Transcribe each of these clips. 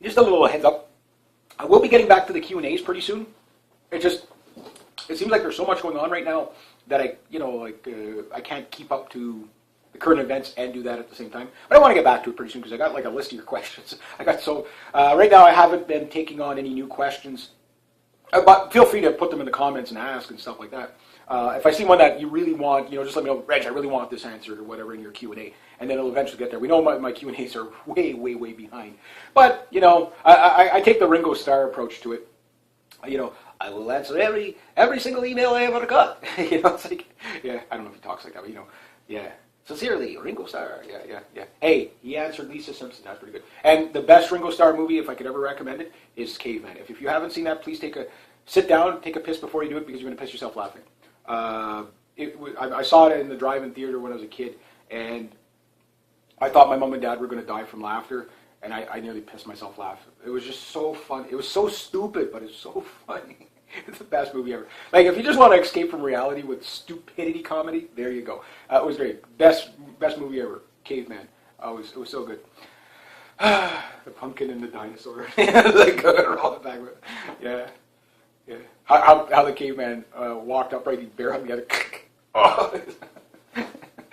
just a little heads up. I will be getting back to the Q&As pretty soon. It seems like there's so much going on right now that I can't keep up to the current events and do that at the same time. But I want to get back to it pretty soon because I got like a list of your questions. Right now I haven't been taking on any new questions, but feel free to put them in the comments and ask and stuff like that. If I see one that you really want, just let me know, Reg, I really want this answered or whatever in your Q&A, and then it'll eventually get there. We know my Q&As are way, way, way behind. But, I take the Ringo Starr approach to it. I will answer every single email I ever got. It's like, yeah, I don't know if he talks like that, but yeah. Sincerely, Ringo Starr. Yeah. Hey, he answered Lisa Simpson. That's pretty good. And the best Ringo Starr movie, if I could ever recommend it, is Caveman. If you haven't seen that, please sit down, take a piss before you do it because you're going to piss yourself laughing. I saw it in the drive-in theater when I was a kid, and I thought my mom and dad were going to die from laughter, and I nearly pissed myself laughing. It was just so fun. It was so stupid, but it's so funny. It's the best movie ever. Like, if you just want to escape from reality with stupidity comedy, there you go. It was great. Best movie ever. Caveman. It was so good. The pumpkin and the dinosaur. Like, all the back. Yeah. How the caveman walked upright, he barehugged the other. Oh,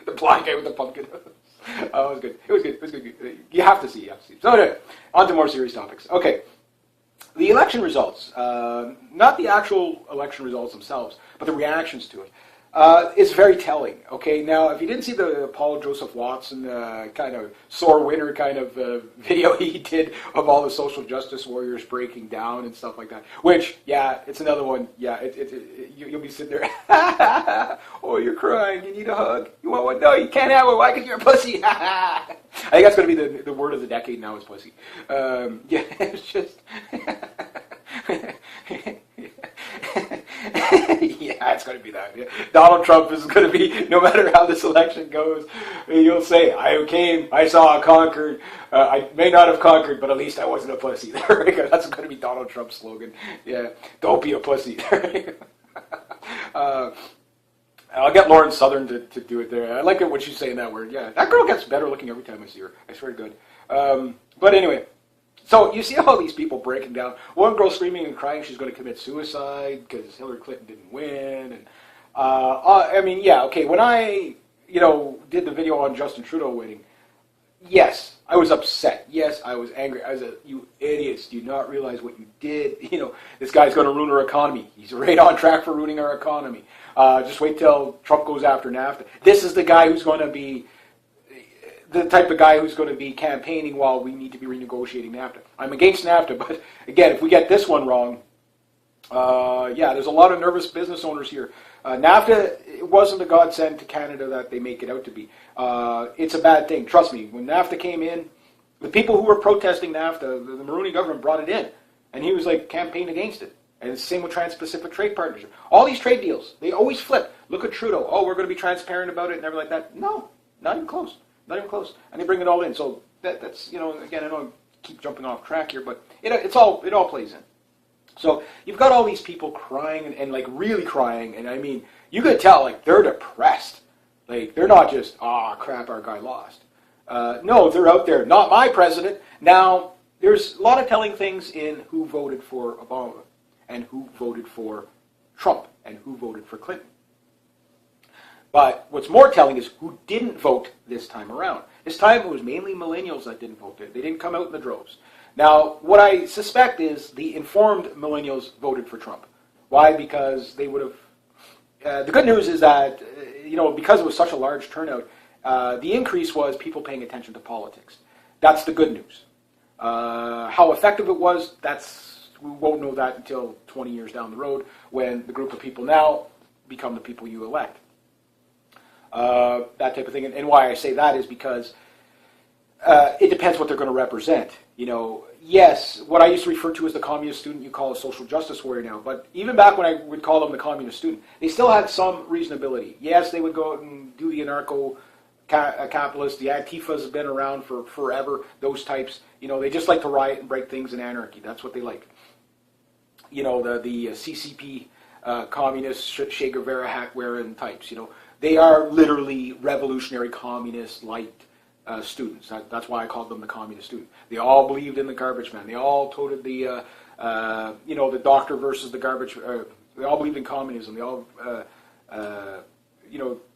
the blind guy with the pumpkin. Oh, it was good. You have to see. So anyway, on to more serious topics. Okay. The election results, not the actual election results themselves, but the reactions to it, is very telling. Okay, now if you didn't see the Paul Joseph Watson kind of sore winner kind of video he did of all the social justice warriors breaking down and stuff like that, which, yeah, it's another one. Yeah, you'll be sitting there. Oh, you're crying. You need a hug. You want one? No, you can't have one. Why? Because you're a pussy. I think that's going to be the word of the decade now is pussy. Yeah, it's just... Yeah, it's going to be that. Yeah. Donald Trump is going to be, no matter how this election goes, you'll say, I came, I saw, I conquered. I may not have conquered, but at least I wasn't a pussy. That's going to be Donald Trump's slogan. Yeah, don't be a pussy. I'll get Lauren Southern to do it there. I like it when she's saying that word. Yeah, that girl gets better looking every time I see her. I swear to God. But anyway, so you see all these people breaking down. One girl screaming and crying she's going to commit suicide because Hillary Clinton didn't win. And I mean, yeah, okay. When I did the video on Justin Trudeau winning, yes, I was upset. Yes, I was angry. I was you idiots, do you not realize what you did? This guy's going to ruin our economy. He's right on track for ruining our economy. Just wait till Trump goes after NAFTA. This is the guy who's going to be the type of guy who's going to be campaigning while we need to be renegotiating NAFTA. I'm against NAFTA, but again, if we get this one wrong, yeah, there's a lot of nervous business owners here. NAFTA, it wasn't a godsend to Canada that they make it out to be. It's a bad thing. Trust me, when NAFTA came in, the people who were protesting NAFTA, the Maroney government brought it in, and he was like campaigning against it. And it's the same with Trans-Pacific Trade Partnership. All these trade deals, they always flip. Look at Trudeau. Oh, we're going to be transparent about it and everything like that. No, not even close. Not even close. And they bring it all in. So that's, again, I know I keep jumping off track here, but it all plays in. So you've got all these people crying and like really crying, and I mean, you could tell like they're depressed. Like they're not just, crap, our guy lost. No, they're out there, not my president. Now, there's a lot of telling things in who voted for Obama and who voted for Trump and who voted for Clinton. But what's more telling is who didn't vote this time around. This time it was mainly millennials that didn't vote. They didn't come out in the droves. Now, what I suspect is the informed millennials voted for Trump. Why? Because they would have... the good news is that, because it was such a large turnout, the increase was people paying attention to politics. That's the good news. How effective it was, we won't know that until 20 years down the road when the group of people now become the people you elect. That type of thing. And why I say that is because it depends what they're going to represent. Yes, what I used to refer to as the communist student, you call a social justice warrior now. But even back when I would call them the communist student, they still had some reasonability. Yes, they would go out and do the anarcho-capitalist. The Antifa's been around for forever, those types. They just like to riot and break things in anarchy. That's what they like. The CCP communist, Che Guevara hat-wearing types, they are literally revolutionary communist, light students. That's why I called them the communist student. They all believed in the garbage man. They all toted the, the doctor versus the garbage. They all believed in communism. They all,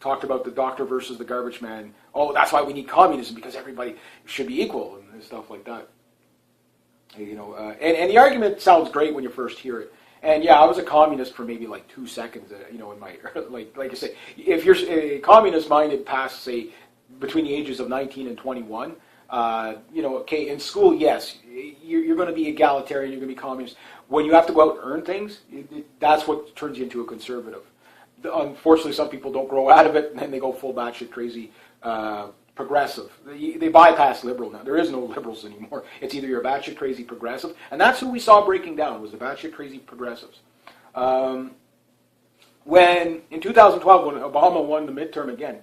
talked about the doctor versus the garbage man. Oh, that's why we need communism, because everybody should be equal and stuff like that. And the argument sounds great when you first hear it. And yeah, I was a communist for maybe like 2 seconds, in my, like I say, if you're a communist minded past, say, between the ages of 19 and 21, okay, in school, yes, you're going to be egalitarian, you're going to be communist. When you have to go out and earn things, that's what turns you into a conservative. Unfortunately, some people don't grow out of it, and then they go full batshit crazy progressive. They bypass liberal now. There is no liberals anymore. It's either you're a batshit crazy progressive, and that's who we saw breaking down, was the batshit crazy progressives. When, in 2012, when Obama won the midterm again,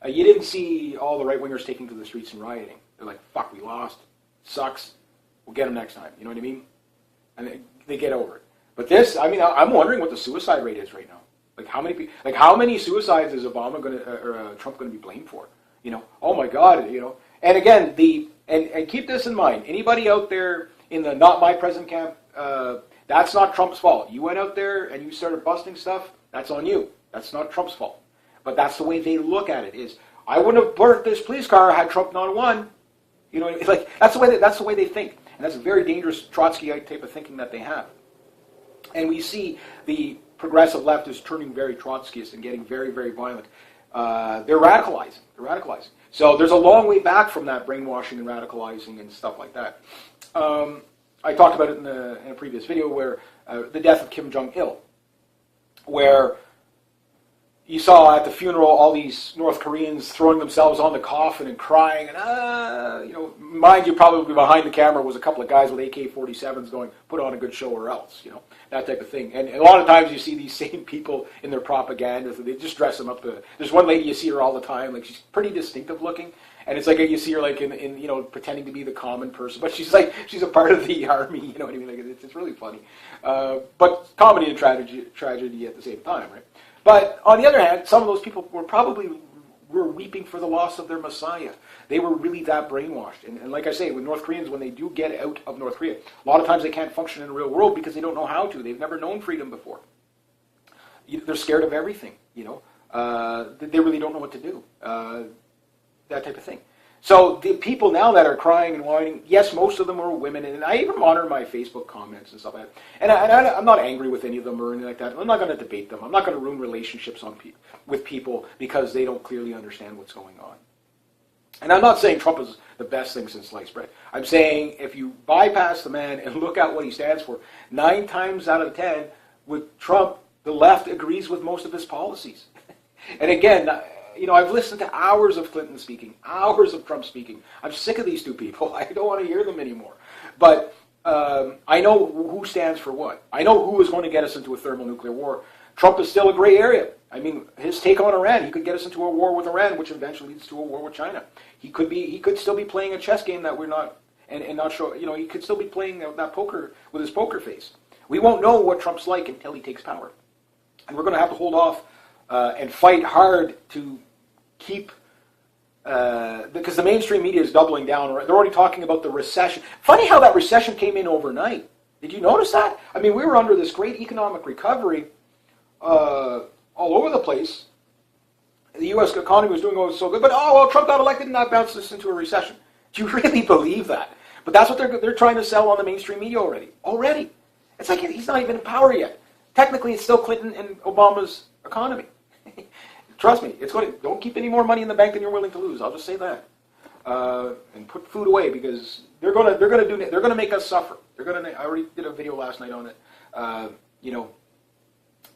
you didn't see all the right-wingers taking to the streets and rioting. They're like, fuck, we lost. Sucks. We'll get them next time. You know what I mean? And they get over it. But this, I'm wondering what the suicide rate is right now. How many suicides is Obama or Trump going to be blamed for? Oh my God, And again, and keep this in mind. Anybody out there in the not my president camp, that's not Trump's fault. You went out there and you started busting stuff. That's on you. That's not Trump's fault. But that's the way they look at it. Is I wouldn't have burnt this police car had Trump not won. That's the way they think, and that's a very dangerous Trotskyite type of thinking that they have. And we see the progressive left is turning very Trotskyist and getting very, very violent. They're radicalizing. So there's a long way back from that brainwashing and radicalizing and stuff like that. I talked about it in a previous video where the death of Kim Jong-il, where you saw at the funeral all these North Koreans throwing themselves on the coffin and crying, and mind you, probably behind the camera was a couple of guys with AK-47s going, "Put on a good show or else," that type of thing. And a lot of times you see these same people in their propaganda, so they just dress them up. There's one lady you see her all the time, like she's pretty distinctive looking, and it's like you see her like in pretending to be the common person, but she's a part of the army. You know what I mean? Like it's really funny, but comedy and tragedy at the same time, right? But on the other hand, some of those people were weeping for the loss of their Messiah. They were really that brainwashed. And like I say, with North Koreans, when they do get out of North Korea, a lot of times they can't function in the real world because they don't know how to. They've never known freedom before. They're scared of everything, They really don't know what to do. That type of thing. So the people now that are crying and whining, yes, most of them are women, and I even monitor my Facebook comments and stuff like that. And I'm not angry with any of them or anything like that. I'm not going to debate them. I'm not going to ruin relationships with people because they don't clearly understand what's going on. And I'm not saying Trump is the best thing since sliced bread. I'm saying if you bypass the man and look at what he stands for, 9 times out of 10, with Trump, the left agrees with most of his policies. And again, I've listened to hours of Clinton speaking, hours of Trump speaking. I'm sick of these two people. I don't want to hear them anymore. But I know who stands for what. I know who is going to get us into a thermonuclear war. Trump is still a gray area. His take on Iran, he could get us into a war with Iran, which eventually leads to a war with China. He could still be playing a chess game that we're not, and not show. He could still be playing that poker with his poker face. We won't know what Trump's like until he takes power, and we're going to have to hold off and fight hard to keep, because the mainstream media is doubling down. They're already talking about the recession. Funny how that recession came in overnight. Did you notice that? We were under this great economic recovery all over the place. The U.S. economy was doing so good, but Trump got elected and that bounced us into a recession. Do you really believe that? But that's what they're trying to sell on the mainstream media already. It's like he's not even in power yet. Technically, it's still Clinton and Obama's economy. Trust me, don't keep any more money in the bank than you're willing to lose. I'll just say that, and put food away because they're gonna make us suffer. I already did a video last night on it.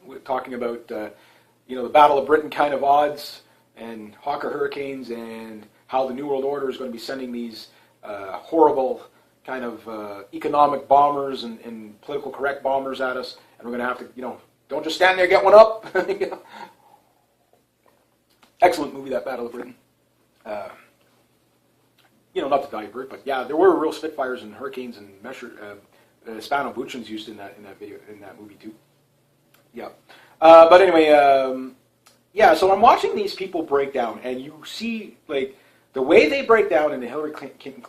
We're talking about the Battle of Britain kind of odds and Hawker hurricanes and how the New World Order is going to be sending these horrible kind of economic bombers and political correct bombers at us, and we're going to have to don't just stand there, get one up. Excellent movie, that Battle of Britain. Not to divert, but yeah, there were real Spitfires and hurricanes and Spano Buchans used in that video, in that movie too. Yeah. But anyway, so I'm watching these people break down, and you see like the way they break down in the Hillary Clinton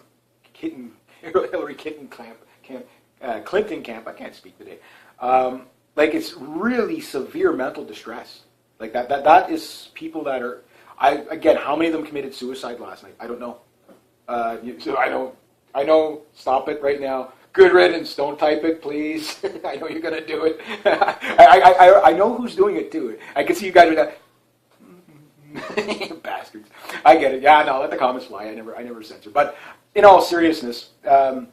camp, I can't speak today. Like it's really severe mental distress. Like that is people that are. Again, how many of them committed suicide last night? I don't know. So I know. Stop it right now. Good riddance. Don't type it, please. I know you're gonna do it. I know who's doing it too. I can see you guys are that. Bastards. I get it. Yeah, no, let the comments fly. I never censor. But in all seriousness, I'm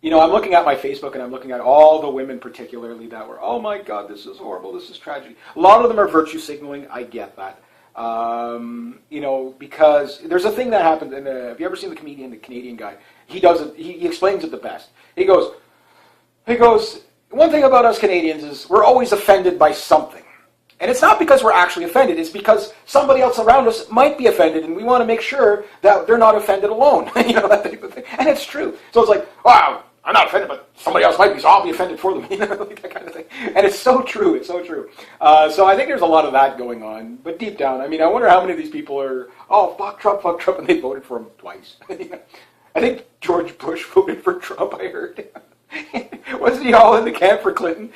looking at my Facebook and I'm looking at all the women particularly that were, oh my God, this is horrible. This is tragedy. A lot of them are virtue signaling. I get that. Because there's a thing that happens. And have you ever seen the Canadian guy? He does it. He explains it the best. He goes. One thing about us Canadians is we're always offended by something. And it's not because we're actually offended. It's because somebody else around us might be offended, and we want to make sure that they're not offended alone. That type of thing. And it's true. So it's like, wow, I'm not offended, but somebody else might be, so I'll be offended for them. Like that kind of thing. And it's so true. It's so true. So I think there's a lot of that going on. But deep down, I wonder how many of these people are, oh, fuck Trump, and they voted for him twice. I think George Bush voted for Trump, I heard. Wasn't he all in the camp for Clinton?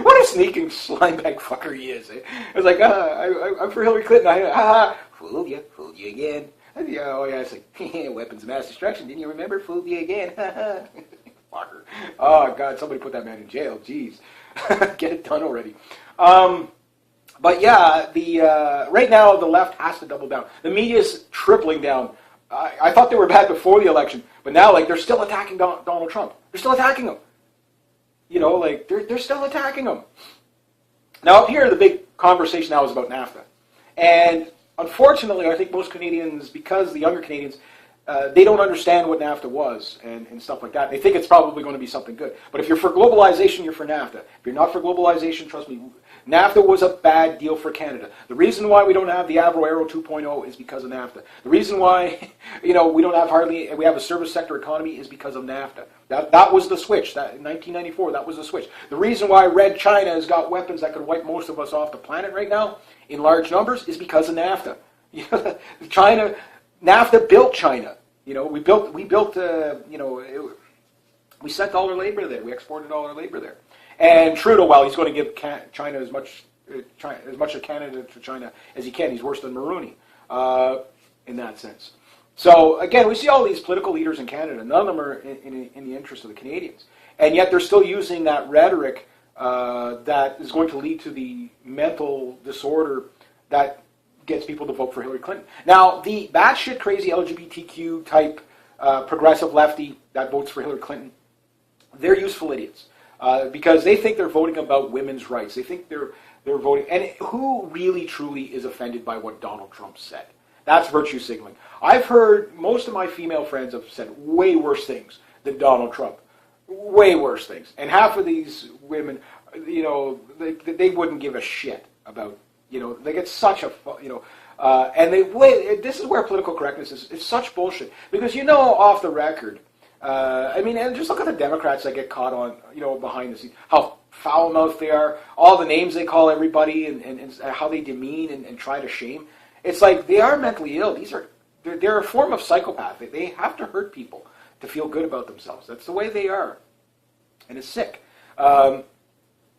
What a sneaking slimebag fucker he is. Eh? I was like, I'm for Hillary Clinton. Fooled you again. It's like, weapons of mass destruction. Didn't you remember? Fooled you again. Fucker. Oh, God, somebody put that man in jail. Jeez. Get it done already. But yeah, right now the left has to double down. The media's tripling down. I thought they were bad before the election, but now they're still attacking Donald Trump. They're still attacking him. They're still attacking him. Now up here, the big conversation now is about NAFTA. And unfortunately, I think most Canadians, because the younger Canadians, they don't understand what NAFTA was and stuff like that. They think it's probably going to be something good. But if you're for globalization, you're for NAFTA. If you're not for globalization, trust me, NAFTA was a bad deal for Canada. The reason why we don't have the Avro-Aero 2.0 is because of NAFTA. The reason why we don't have we have a service sector economy is because of NAFTA. That was the switch. That in 1994, that was the switch. The reason why Red China has got weapons that could wipe most of us off the planet right now in large numbers is because of NAFTA. NAFTA built China. We sent all our labor there. We exported all our labor there. And Trudeau, while he's going to give China as much of Canada to China as he can, he's worse than Mulroney in that sense. So again, we see all these political leaders in Canada. None of them are in the interest of the Canadians, and yet they're still using that rhetoric that is going to lead to the mental disorder that gets people to vote for Hillary Clinton. Now, the batshit crazy LGBTQ type progressive lefty that votes for Hillary Clinton, they're useful idiots. Because they think they're voting about women's rights. They think they're voting. And who really, truly is offended by what Donald Trump said? That's virtue signaling. I've heard most of my female friends have said way worse things than Donald Trump. Way worse things. And half of these women, they wouldn't give a shit about, they get such a, and this is where political correctness is. It's such bullshit. Because off the record, and just look at the Democrats that get caught on, behind the scenes, how foul-mouthed they are, all the names they call everybody, and how they demean and try to shame. It's like they are mentally ill. They're a form of psychopath. They have to hurt people to feel good about themselves. That's the way they are, and it's sick. And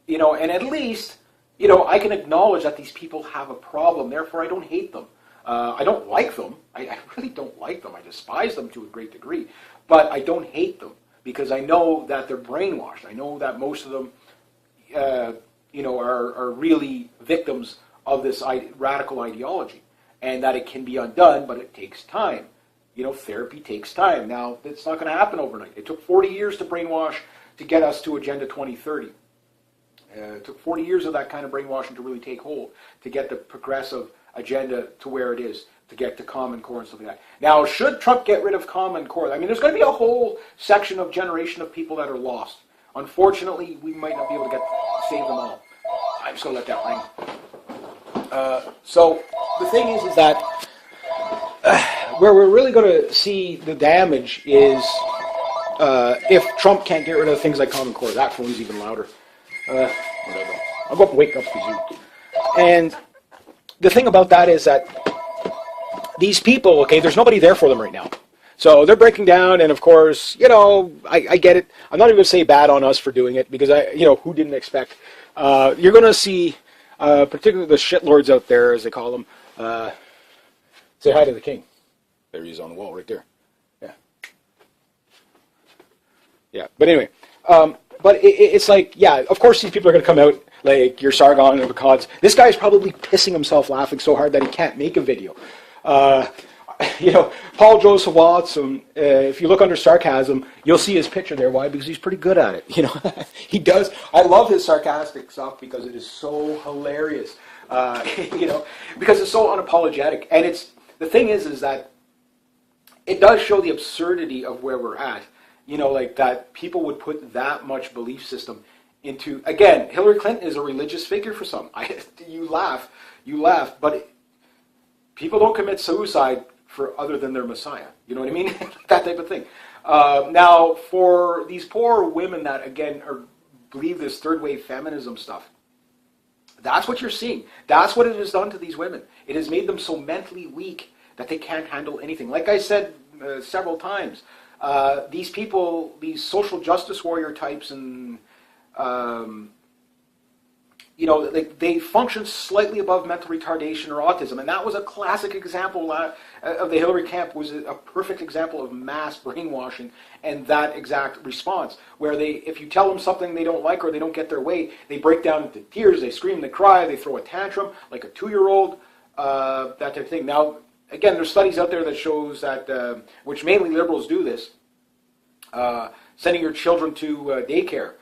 at least, I can acknowledge that these people have a problem. Therefore, I don't hate them. I don't like them. I really don't like them. I despise them to a great degree. But I don't hate them because I know that they're brainwashed. I know that most of them, are really victims of this radical ideology, and that it can be undone, but it takes time. Therapy takes time. Now, it's not going to happen overnight. It took 40 years to brainwash to get us to Agenda 2030. It took 40 years of that kind of brainwashing to really take hold, to get the progressive agenda to where it is, to get to Common Core and stuff like that. Now, should Trump get rid of Common Core? There's going to be a whole generation of people that are lost. Unfortunately, we might not be able to save them all. I'm just going to let that ring. So the thing is that where we're really going to see the damage is if Trump can't get rid of things like Common Core. That phone's even louder. Whatever. I'll go up and wake up for you. And the thing about that is that these people, okay, there's nobody there for them right now. So they're breaking down, and of course, I get it. I'm not even going to say bad on us for doing it, because who didn't expect? You're going to see, particularly the shitlords out there, as they call them, say hi to the king. There he is on the wall right there. Yeah. Yeah, but anyway, but it's like, yeah, of course these people are going to come out like your Sargon and the Cons. This guy's probably pissing himself laughing so hard that he can't make a video. Paul Joseph Watson, if you look under sarcasm, you'll see his picture there. Why? Because he's pretty good at it. He does. I love his sarcastic stuff because it is so hilarious. Because it's so unapologetic. And the thing is that it does show the absurdity of where we're at. Like that people would put that much belief system into, again, Hillary Clinton is a religious figure for some. You laugh, but people don't commit suicide for other than their Messiah. You know what I mean? That type of thing. Now, for these poor women that, again, believe this third wave feminism stuff, that's what you're seeing. That's what it has done to these women. It has made them so mentally weak that they can't handle anything. Like I said several times, these people, these social justice warrior types, and they function slightly above mental retardation or autism, and that was a classic example of the Hillary camp. Was a perfect example of mass brainwashing and that exact response, where if you tell them something they don't like or they don't get their way, they break down into tears, they scream, they cry, they throw a tantrum like a 2-year-old, that type of thing. Now, again, there's studies out there that shows that, which mainly liberals do this, sending your children to daycare,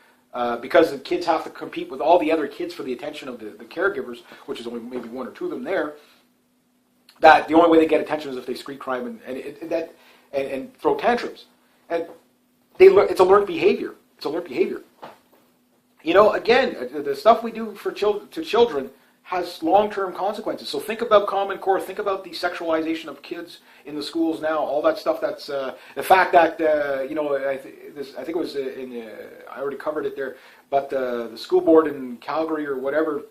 because the kids have to compete with all the other kids for the attention of the caregivers, which is only maybe 1 or 2 of them there, that the only way they get attention is if they scream, cry, and throw tantrums. And it's a learned behavior. It's a learned behavior. Again, the stuff we do to children has long-term consequences. So think about Common Core. Think about the sexualization of kids in the schools now. All that stuff. That's the fact that I think it was I already covered it there. But the school board in Calgary or whatever,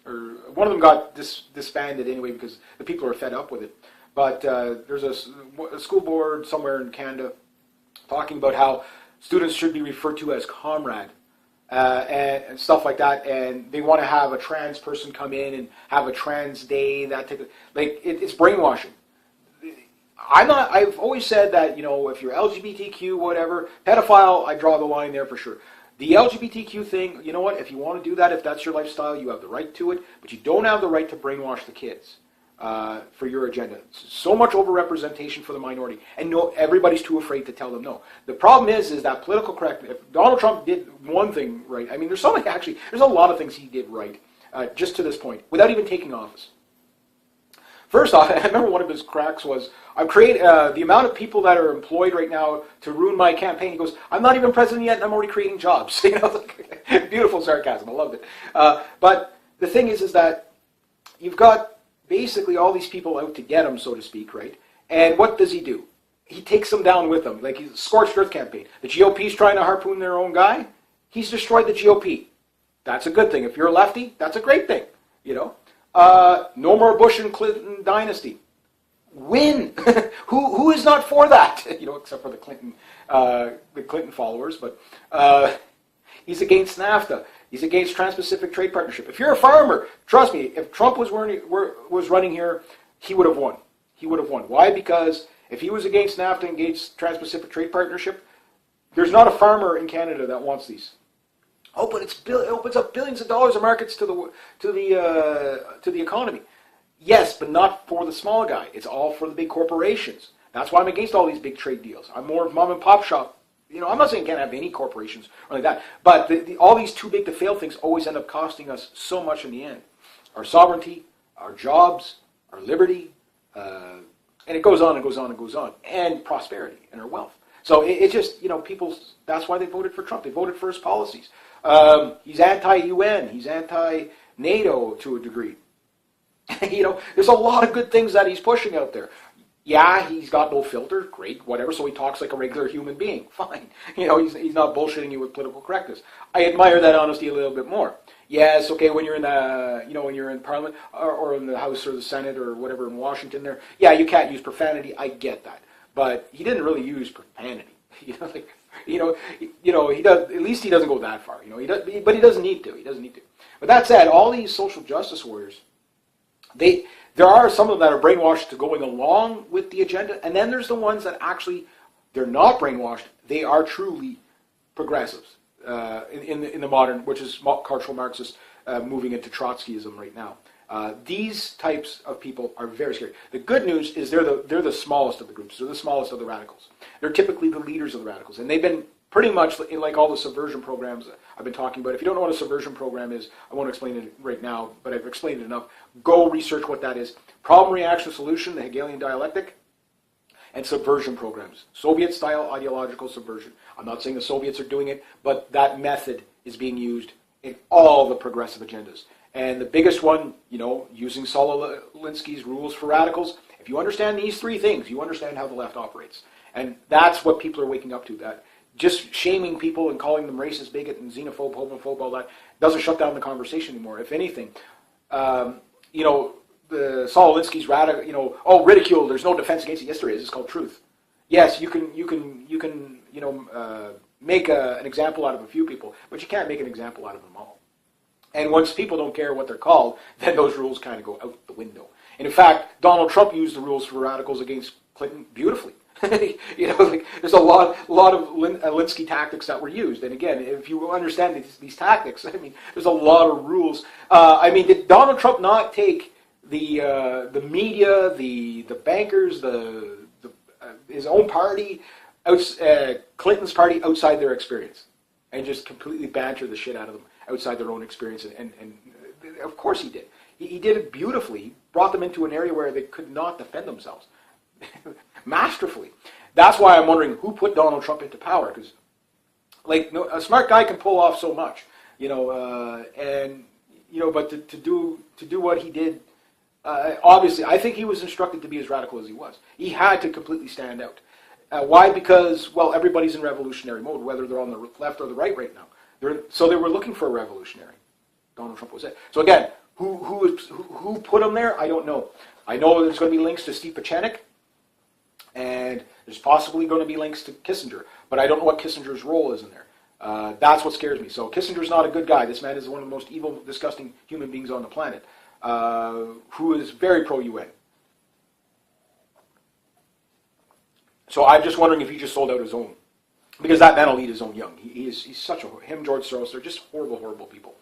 or one of them got disbanded anyway because the people are fed up with it. But there's a school board somewhere in Canada talking about how students should be referred to as comrade. And stuff like that, and they want to have a trans person come in and have a trans day. That type of, it's brainwashing. I've always said that if you're LGBTQ, whatever, pedophile, I draw the line there for sure. The LGBTQ thing, you know what? If you want to do that, if that's your lifestyle, you have the right to it, but you don't have the right to brainwash the kids for your agenda. So much overrepresentation for the minority, and no, everybody's too afraid to tell them no. The problem is that political correctness. If Donald Trump did one thing right, I mean, there's a lot of things he did right just to this point, without even taking office. First off, I remember one of his cracks was, I'm creating the amount of people that are employed right now to ruin my campaign. He goes, I'm not even president yet, and I'm already creating jobs. Beautiful sarcasm. I loved it. But the thing is that you've got basically all these people out to get him, so to speak, right? And what does he do? He takes them down with him, like he's a scorched earth campaign. The GOP's trying to harpoon their own guy. He's destroyed the GOP. That's a good thing. If you're a lefty, that's a great thing. No more Bush and Clinton dynasty. Win. Who is not for that? Except for the Clinton followers. But he's against NAFTA. He's against Trans-Pacific Trade Partnership. If you're a farmer, trust me, if Trump was running here, he would have won. He would have won. Why? Because if he was against NAFTA and against Trans-Pacific Trade Partnership, there's not a farmer in Canada that wants these. Oh, but it opens up billions of dollars of markets to the economy. Yes, but not for the small guy. It's all for the big corporations. That's why I'm against all these big trade deals. I'm more of mom and pop shop. I'm not saying you can't have any corporations or like that, but all these too big to fail things always end up costing us so much in the end. Our sovereignty, our jobs, our liberty, and it goes on and goes on and goes on, and prosperity and our wealth. So it just, people, that's why they voted for Trump. They voted for his policies. He's anti-UN. He's anti-NATO to a degree. There's a lot of good things that he's pushing out there. Yeah, he's got no filter. Great, whatever. So he talks like a regular human being. Fine. He's not bullshitting you with political correctness. I admire that honesty a little bit more. Yes, okay, when you're in when you're in Parliament or in the House or the Senate or whatever in Washington there, yeah, you can't use profanity. I get that. But he didn't really use profanity. He does. At least he doesn't go that far. He does, but he doesn't need to. He doesn't need to. But that said, all these social justice warriors, there are some of them that are brainwashed to going along with the agenda, and then there's the ones that actually they're not brainwashed. They are truly progressives in the modern, which is cultural Marxist, moving into Trotskyism right now. These types of people are very scary. The good news is they're the smallest of the groups. They're the smallest of the radicals. They're typically the leaders of the radicals, and they've been pretty much like all the subversion programs I've been talking about. If you don't know what a subversion program is, I won't explain it right now, but I've explained it enough. Go research what that is. Problem, reaction, solution, the Hegelian dialectic, and subversion programs. Soviet-style ideological subversion. I'm not saying the Soviets are doing it, but that method is being used in all the progressive agendas. And the biggest one, using Saul Alinsky's rules for radicals, if you understand these three things, you understand how the left operates. And that's what people are waking up to, that just shaming people and calling them racist, bigot, and xenophobe, homophobe, all that, doesn't shut down the conversation anymore. If anything, the Saul Alinsky's radical, ridicule, there's no defense against it. Yes, there is. It's called truth. Yes, you can make an example out of a few people, but you can't make an example out of them all. And once people don't care what they're called, then those rules kind of go out the window. And in fact, Donald Trump used the rules for radicals against Clinton beautifully. There's a lot of Alinsky tactics that were used. And again, if you understand these tactics, there's a lot of rules. Did Donald Trump not take the media, the bankers, his own party, Clinton's party outside their experience, and just completely banter the shit out of them outside their own experience? And of course he did. He did it beautifully. He brought them into an area where they could not defend themselves. Masterfully. That's why I'm wondering who put Donald Trump into power, because a smart guy can pull off so much, but to do what he did, obviously, I think he was instructed to be as radical as he was. He had to completely stand out. Why? Because, everybody's in revolutionary mode, whether they're on the left or the right now. So they were looking for a revolutionary. Donald Trump was it. So again, who put him there? I don't know. I know there's going to be links to Steve Pachenik, and there's possibly going to be links to Kissinger, but I don't know what Kissinger's role is in there. That's what scares me. So Kissinger's not a good guy. This man is one of the most evil, disgusting human beings on the planet, who is very pro-UN. So I'm just wondering if he just sold out his own. Because that man will eat his own young. He's such him, George Soros, they're just horrible, horrible people.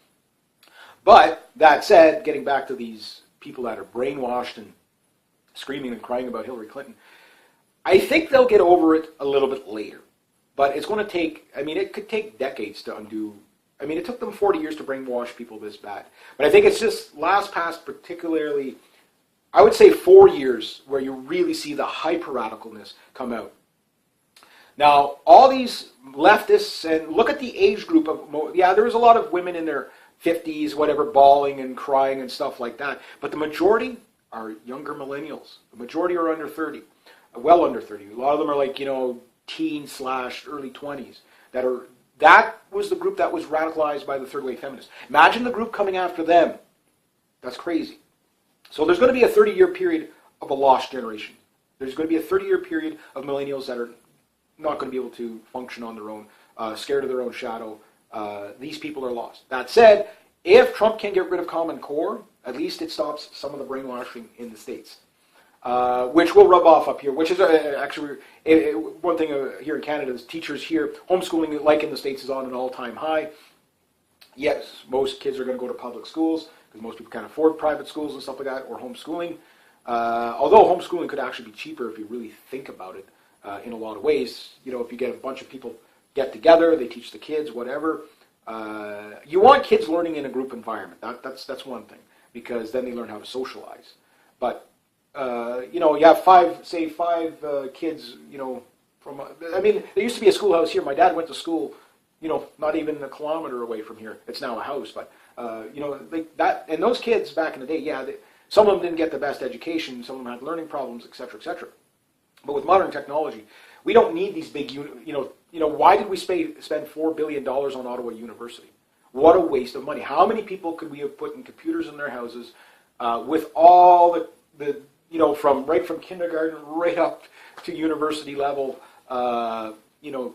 But, that said, getting back to these people that are brainwashed and screaming and crying about Hillary Clinton, I think they'll get over it a little bit later. But it's going to take, it could take decades to undo. It took them 40 years to brainwash people this bad. But I think it's just past particularly, I would say 4 years, where you really see the hyper-radicalness come out. Now, all these leftists, and look at the age group of, there was a lot of women in their 50s, whatever, bawling and crying and stuff like that. But the majority are younger millennials. The majority are under 30, well under 30. A lot of them are teen/early 20s. That was the group that was radicalized by the third wave feminists. Imagine the group coming after them. That's crazy. So there's going to be a 30-year period of a lost generation. There's going to be a 30-year period of millennials that are not going to be able to function on their own, scared of their own shadow. These people are lost. That said, if Trump can get rid of Common Core, at least it stops some of the brainwashing in the States, which will rub off up here, which is actually one thing here in Canada is teachers here, homeschooling, like in the States, is on an all-time high. Yes, most kids are going to go to public schools, because most people can't afford private schools and stuff like that, or homeschooling. Although homeschooling could actually be cheaper if you really think about it. In a lot of ways, if you get a bunch of people get together, they teach the kids, whatever. You want kids learning in a group environment. That's one thing, because then they learn how to socialize. But you have five kids. There used to be a schoolhouse here. My dad went to school, not even a kilometer away from here. It's now a house, but that. And those kids back in the day, some of them didn't get the best education. Some of them had learning problems, etc., etc. But with modern technology, we don't need these big, why did we spend $4 billion on Ottawa University? What a waste of money. How many people could we have put in computers in their houses with all the from kindergarten right up to university level, of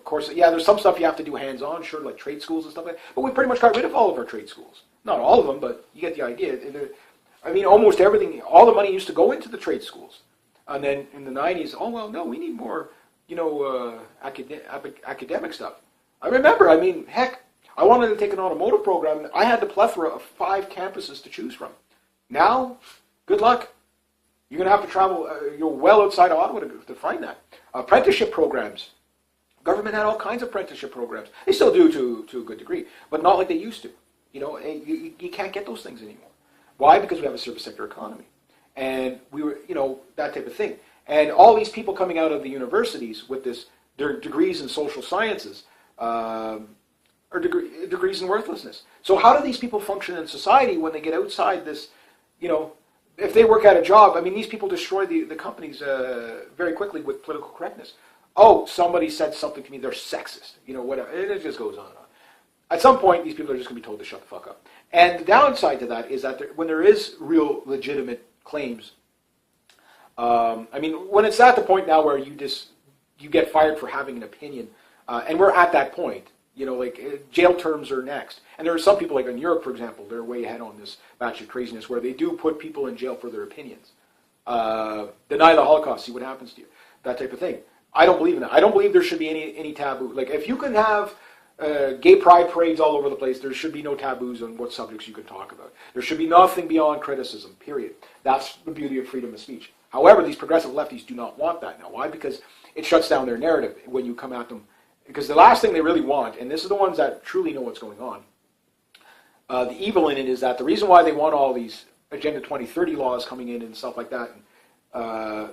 course, yeah, there's some stuff you have to do hands-on, sure, like trade schools and stuff like that, but we pretty much got rid of all of our trade schools. Not all of them, but you get the idea. I mean, almost everything, all the money used to go into the trade schools. And then in the 90s, oh, well, no, we need more, academic stuff. I remember, heck, I wanted to take an automotive program. I had the plethora of 5 campuses to choose from. Now, good luck. You're going to have to travel, well outside of Ottawa to find that. Apprenticeship programs. Government had all kinds of apprenticeship programs. They still do to a good degree, but not like they used to. You can't get those things anymore. Why? Because we have a service sector economy. And we were, that type of thing. And all these people coming out of the universities with their degrees in social sciences are degrees in worthlessness. So how do these people function in society when they get outside this, if they work at a job? These people destroy the companies very quickly with political correctness. Oh, somebody said something to me, they're sexist. Whatever. It just goes on and on. At some point, these people are just going to be told to shut the fuck up. And the downside to that is that when there is real legitimate claims, when it's at the point now where you get fired for having an opinion, and we're at that point, jail terms are next. And there are some people, like in Europe, for example, they're way ahead on this batch of craziness where they do put people in jail for their opinions. Deny the Holocaust, see what happens to you. That type of thing. I don't believe in that. I don't believe there should be any taboo. Like, if you can have gay pride parades all over the place, there should be no taboos on what subjects you can talk about. There should be nothing beyond criticism, period. That's the beauty of freedom of speech. However, these progressive lefties do not want that now. Why? Because it shuts down their narrative when you come at them. Because the last thing they really want, and this is the ones that truly know what's going on, the evil in it is that the reason why they want all these Agenda 2030 laws coming in and stuff like that, and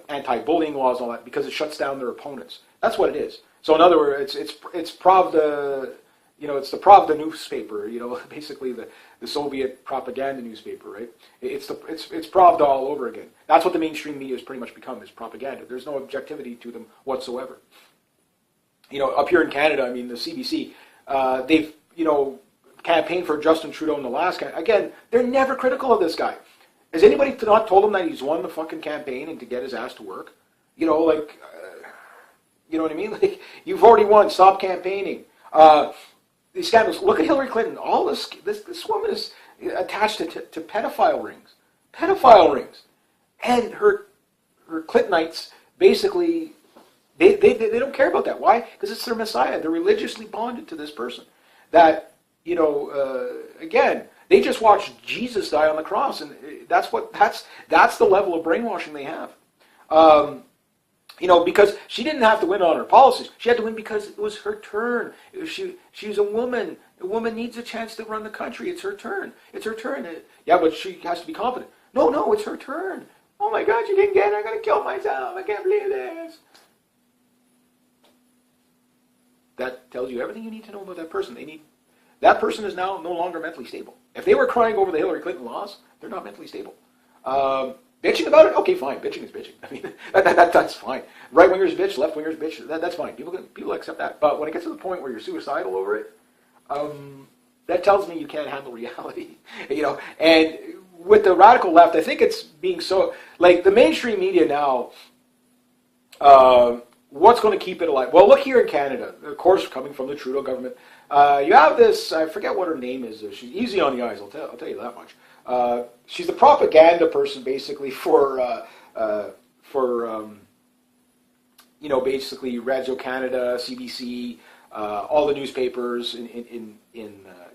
anti-bullying laws and all that, because it shuts down their opponents. That's what it is. So in other words, it's Pravda, it's the Pravda newspaper, basically the Soviet propaganda newspaper, right? It's Pravda all over again. That's what the mainstream media has pretty much become, is propaganda. There's no objectivity to them whatsoever. Up here in Canada, the CBC, they've, campaigned for Justin Trudeau in Alaska. Again, they're never critical of this guy. Has anybody not told him that he's won the fucking campaign and to get his ass to work? You know what I mean? Like, you've already won. Stop campaigning. These scandals. Look at Hillary Clinton. All this woman is attached to pedophile rings. Pedophile rings. And her Clintonites basically, they don't care about that. Why? Because it's their messiah. They're religiously bonded to this person. That, again, they just watched Jesus die on the cross, and that's the level of brainwashing they have. Because she didn't have to win on her policies. She had to win because it was her turn. She's a woman. A woman needs a chance to run the country. It's her turn. It's her turn. Yeah, but she has to be confident. No, it's her turn. Oh my God, you didn't get it. I'm going to kill myself. I can't believe this. That tells you everything you need to know about that person. That person is now no longer mentally stable. If they were crying over the Hillary Clinton loss, they're not mentally stable. Bitching about it? Okay, fine. Bitching is bitching. That's fine. Right-wingers bitch, left-wingers bitch. That's fine. People accept that. But when it gets to the point where you're suicidal over it, that tells me you can't handle reality. And with the radical left, I think it's being so... Like, the mainstream media now... what's going to keep it alive? Well, look here in Canada. Of course, coming from the Trudeau government. You have this, I forget what her name is. She's easy on the eyes, I'll tell you that much. She's the propaganda person, basically, for basically Radio Canada, CBC, all the newspapers in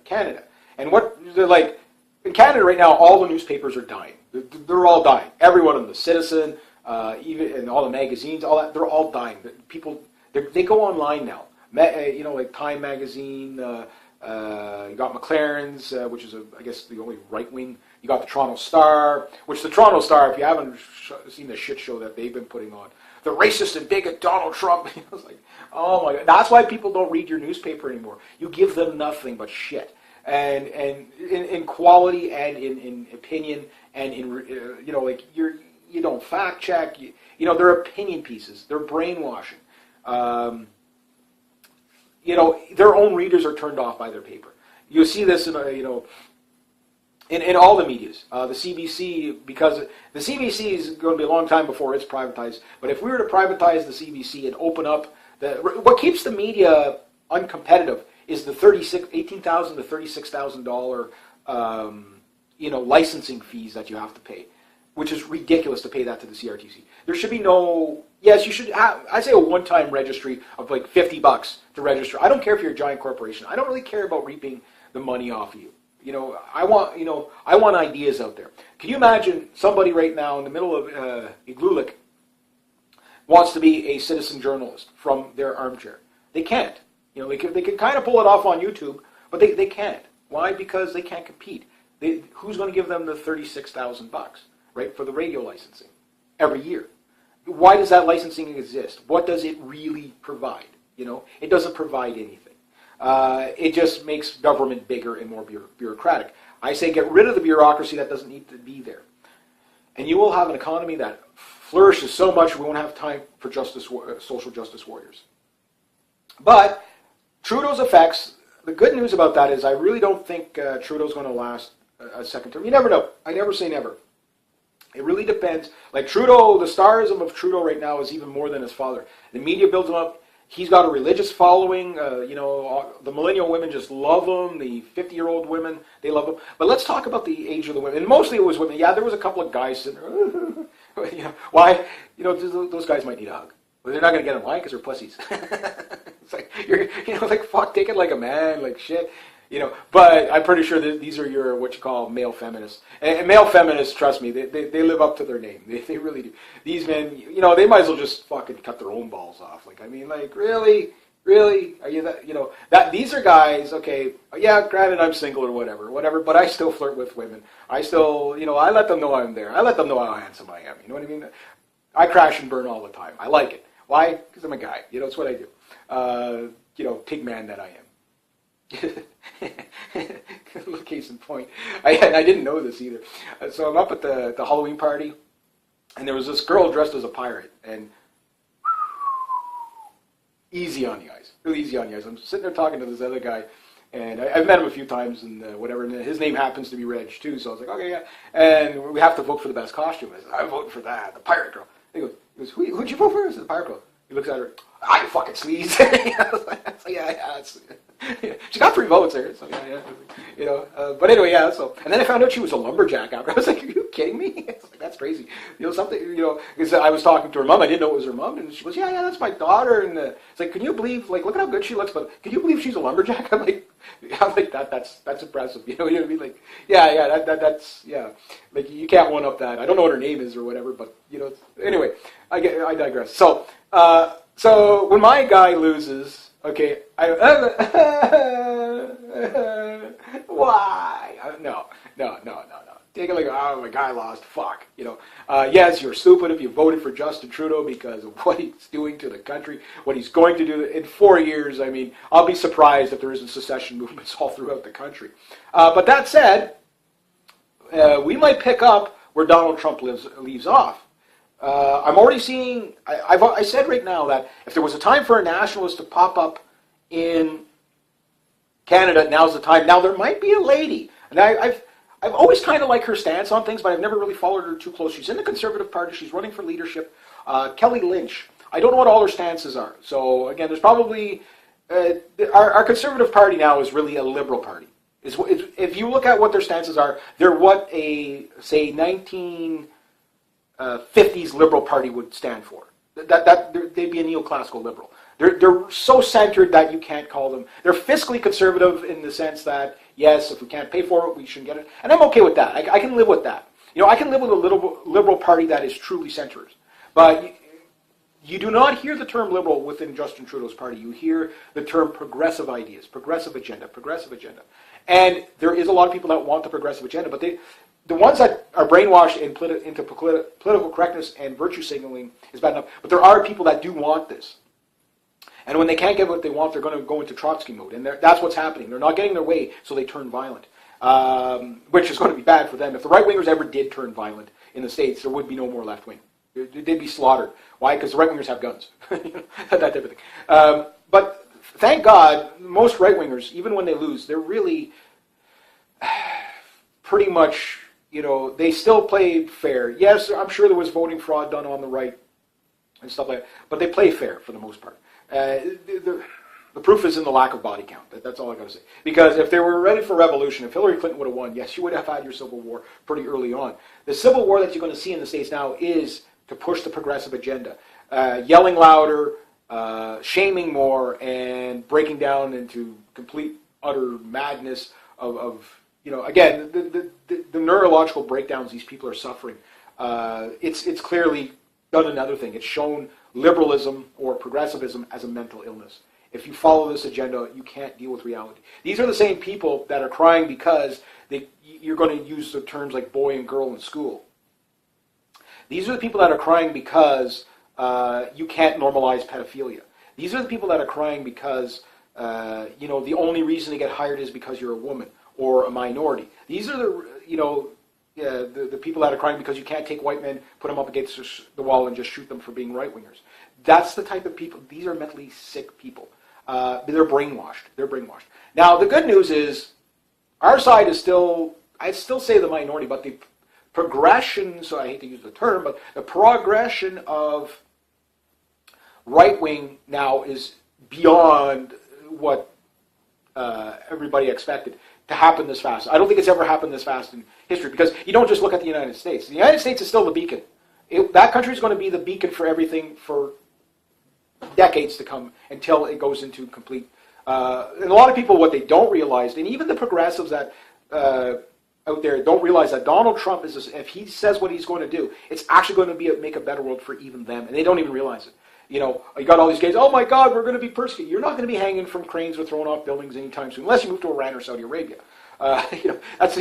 Canada. And what they're like, in Canada right now, all the newspapers are dying. They're all dying. Every one of them, the Citizen, even and all the magazines, all that, they're all dying. People, they go online now. Like Time magazine. You got McLaren's, which is I guess the only right wing. You got the Toronto Star, which the Toronto Star, if you haven't seen the shit show that they've been putting on, the racist and bigot Donald Trump. It's like, oh my God, that's why people don't read your newspaper anymore. You give them nothing but shit, and in quality and in opinion and in like you don't fact check. They're opinion pieces. They're brainwashing. Their own readers are turned off by their paper. You see this in all the medias. The CBC, because the CBC is going to be a long time before it's privatized. But if we were to privatize the CBC and open up what keeps the media uncompetitive is the $18,000 to $36,000 licensing fees that you have to pay, which is ridiculous to pay that to the CRTC. There should be no. Yes, you should have, I say a one-time registry of like $50 to register. I don't care if you're a giant corporation. I don't really care about reaping the money off of you. I want ideas out there. Can you imagine somebody right now in the middle of Igloolik wants to be a citizen journalist from their armchair? They can't. They can kind of pull it off on YouTube, but they can't. Why? Because they can't compete. Who's going to give them the $36,000, right, for the radio licensing every year? Why does that licensing exist? What does it really provide? It doesn't provide anything. It just makes government bigger and more bureaucratic. I say get rid of the bureaucracy that doesn't need to be there. And you will have an economy that flourishes so much we won't have time for social justice warriors. But Trudeau's effects, the good news about that is I really don't think Trudeau's going to last a second term. You never know. I never say never. It really depends. Like Trudeau, the starism of Trudeau right now is even more than his father. The media builds him up. He's got a religious following. The millennial women just love him. The 50-year-old women, they love him. But let's talk about the age of the women. And mostly it was women. Yeah, there was a couple of guys sitting there. Why? Those guys might need a hug. But they're not going to get them. Why? Because they're pussies. It's like, fuck, take it like a man, like shit. But I'm pretty sure that these are your, what you call, male feminists. And male feminists, trust me, they live up to their name. They really do. These men, they might as well just fucking cut their own balls off. Really? Are you that, these are guys, okay, yeah, granted I'm single or whatever, but I still flirt with women. I still, I let them know I'm there. I let them know how handsome I am. You know what I mean? I crash and burn all the time. I like it. Why? Because I'm a guy. It's what I do. Pig man that I am. Case in point, I didn't know this either. So I'm up at the Halloween party, and there was this girl dressed as a pirate, and easy on the eyes, really easy on the eyes. I'm sitting there talking to this other guy, and I've met him a few times, and whatever. And his name happens to be Reg too, so I was like, okay, yeah. And we have to vote for the best costume. I said, I'm voting for that, the pirate girl. He goes, who'd you vote for? I said, the pirate girl. He looks at her, you fucking sleaze. She got 3 votes there. So but anyway, yeah. So, and then I found out she was a lumberjack after. I was like, are you kidding me? That's crazy. Because I was talking to her mom. I didn't know it was her mom, and she goes, yeah, that's my daughter. And it's like, can you believe? Look at how good she looks. But can you believe she's a lumberjack? I'm like, that's impressive. You know what I mean? Like, that's Like, you can't one up that. I don't know what her name is or whatever, but Anyway, I digress. So when my guy loses, okay, why? No. Take it like, oh, my guy lost. Fuck. Yes, you're stupid if you voted for Justin Trudeau because of what he's doing to the country, what he's going to do in 4 years. I mean, I'll be surprised if there isn't secession movements all throughout the country. But that said, we might pick up where Donald Trump leaves off. I'm already seeing. I said right now that if there was a time for a nationalist to pop up in Canada, now's the time. Now there might be a lady, and I've always kind of liked her stance on things, but I've never really followed her too close. She's in the Conservative Party. She's running for leadership. Kelly Lynch. I don't know what all her stances are. So again, there's probably our Conservative Party now is really a liberal party. If you look at what their stances are, they're what a say 1950s Liberal Party would stand for. They'd be a neoclassical liberal. They're so centered that you can't call them. They're fiscally conservative in the sense that, yes, if we can't pay for it, we shouldn't get it. And I'm okay with that. I can live with that. I can live with a liberal party that is truly centrist. But you do not hear the term liberal within Justin Trudeau's party. You hear the term progressive ideas, progressive agenda. And there is a lot of people that want the progressive agenda, but the ones that are brainwashed into political correctness and virtue signaling is bad enough. But there are people that do want this. And when they can't get what they want, they're going to go into Trotsky mode. And that's what's happening. They're not getting their way, so they turn violent, which is going to be bad for them. If the right-wingers ever did turn violent in the States, there would be no more left wing. They'd be slaughtered. Why? Because the right wingers have guns. That type of thing. But thank God, most right wingers, even when they lose, they're really pretty much, they still play fair. Yes, I'm sure there was voting fraud done on the right and stuff like that, but they play fair for the most part. The proof is in the lack of body count. That's all I got to say. Because if they were ready for revolution, if Hillary Clinton would have won, yes, you would have had your civil war pretty early on. The civil war that you're going to see in the States now is to push the progressive agenda, yelling louder, shaming more, and breaking down into complete, utter madness of again, the neurological breakdowns these people are suffering. It's clearly done another thing. It's shown liberalism or progressivism as a mental illness. If you follow this agenda, you can't deal with reality. These are the same people that are crying because you're going to use the terms like boy and girl in school. These are the people that are crying because you can't normalize pedophilia. These are the people that are crying because the only reason to get hired is because you're a woman or a minority. These are the people that are crying because you can't take white men, put them up against the wall, and just shoot them for being right-wingers. That's the type of people. These are mentally sick people. They're brainwashed. They're brainwashed. Now, the good news is our side is still, I'd still say the minority, but the progression, so I hate to use the term, but the progression of right-wing now is beyond what everybody expected to happen this fast. I don't think it's ever happened this fast in history, because you don't just look at the United States. The United States is still the beacon. That country is going to be the beacon for everything for decades to come until it goes into complete... and a lot of people, what they don't realize, and even the progressives that out there don't realize that Donald Trump is, if he says what he's going to do, it's actually going to make a better world for even them, and they don't even realize it. You got all these guys, oh my God, we're going to be persecuted. You're not going to be hanging from cranes or thrown off buildings anytime soon, unless you move to Iran or Saudi Arabia. That's,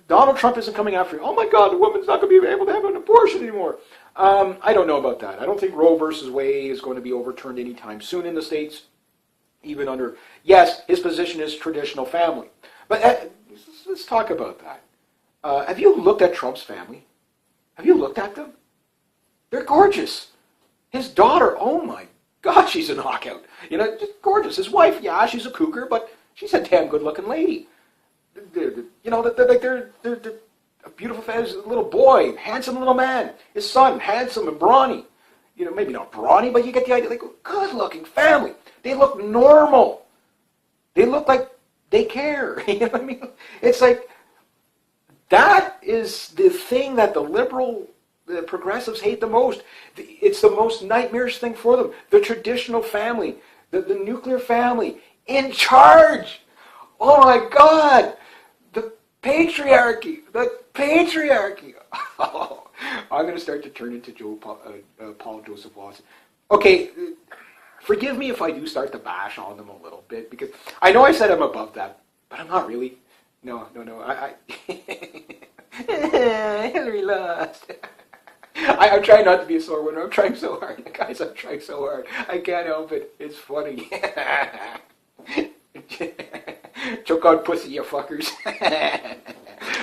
Donald Trump isn't coming after you. Oh my God, the woman's not going to be able to have an abortion anymore. I don't know about that. I don't think Roe versus Wade is going to be overturned anytime soon in the States, even under, yes, his position is traditional family. But let's talk about that. Have you looked at Trump's family? Have you looked at them? They're gorgeous. His daughter, oh my God, she's a knockout. Just gorgeous. His wife, yeah, she's a cougar, but she's a damn good-looking lady. They're a beautiful family. His little boy, handsome little man. His son, handsome and brawny. Maybe not brawny, but you get the idea. Like, good-looking family. They look normal. They look like they care. You know what I mean? It's like, that is the thing that the progressives hate the most. It's the most nightmarish thing for them. The traditional family, the nuclear family, in charge. Oh my God, the patriarchy. Oh, I'm going to start to turn into Paul Joseph Watson. Okay, forgive me if I do start to bash on them a little bit, because I know I said I'm above that, but I'm not really. No. I Hillary lost. I'm trying not to be a sore winner. I'm trying so hard. Guys, I'm trying so hard. I can't help it. It's funny. Choke on pussy, you fuckers.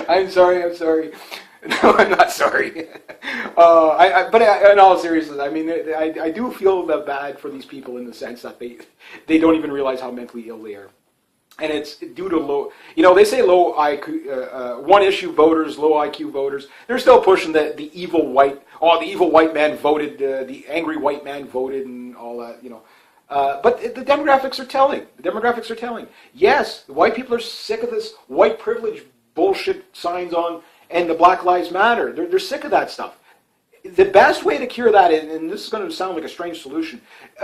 I'm sorry. No, I'm not sorry. But in all seriousness, I mean, I do feel bad for these people in the sense that they don't even realize how mentally ill they are. And it's due to low, they say low IQ, one-issue voters, low IQ voters. They're still pushing the evil white man voted, the angry white man voted, and all that, But the demographics are telling. Yes, the white people are sick of this white privilege bullshit signs on, and the Black Lives Matter. They're sick of that stuff. The best way to cure that, and this is going to sound like a strange solution,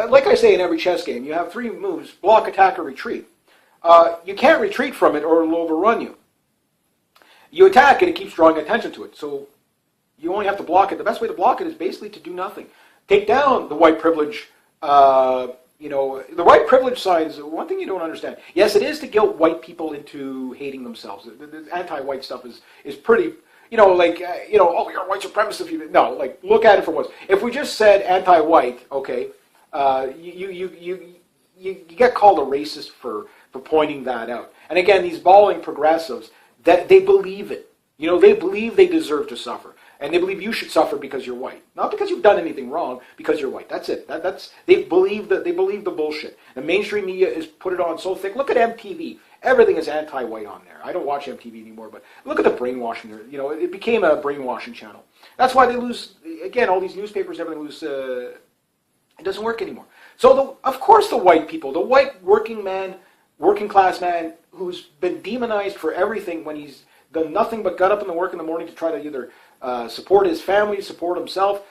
like I say in every chess game, you have 3 moves: block, attack, or retreat. You can't retreat from it or it'll overrun you. You attack it, it keeps drawing attention to it. So you only have to block it. The best way to block it is basically to do nothing. Take down the white privilege, the white privilege signs. One thing you don't understand. Yes, it is to guilt white people into hating themselves. The anti-white stuff is pretty, oh, you're a white supremacist. No, like, look at it for what. If we just said anti-white, okay, you get called a racist for pointing that out. And again, these bawling progressives, that they believe it. They believe they deserve to suffer. And they believe you should suffer because you're white. Not because you've done anything wrong, because you're white. That's it. They believe the bullshit. The mainstream media is put it on so thick. Look at MTV. Everything is anti-white on there. I don't watch MTV anymore, but look at the brainwashing there. You know, it became a brainwashing channel. That's why they lose, again, all these newspapers, everything lose, it doesn't work anymore. So, of course, the white people, the white working class man who's been demonized for everything when he's done nothing but got up in the work in the morning to try to either support his family, support himself,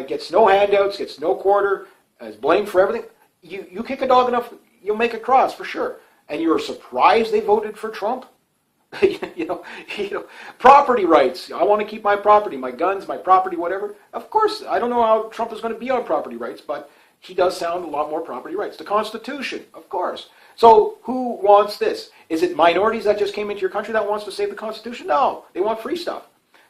gets no handouts, gets no quarter, is blamed for everything. You kick a dog enough, you'll make it cross, for sure. And you're surprised they voted for Trump? you know, property rights. I want to keep my property, my guns, my property, whatever. Of course, I don't know how Trump is going to be on property rights, but he does sound a lot more property rights. The Constitution, of course. So who wants this? Is it minorities that just came into your country that wants to save the Constitution? No, they want free stuff.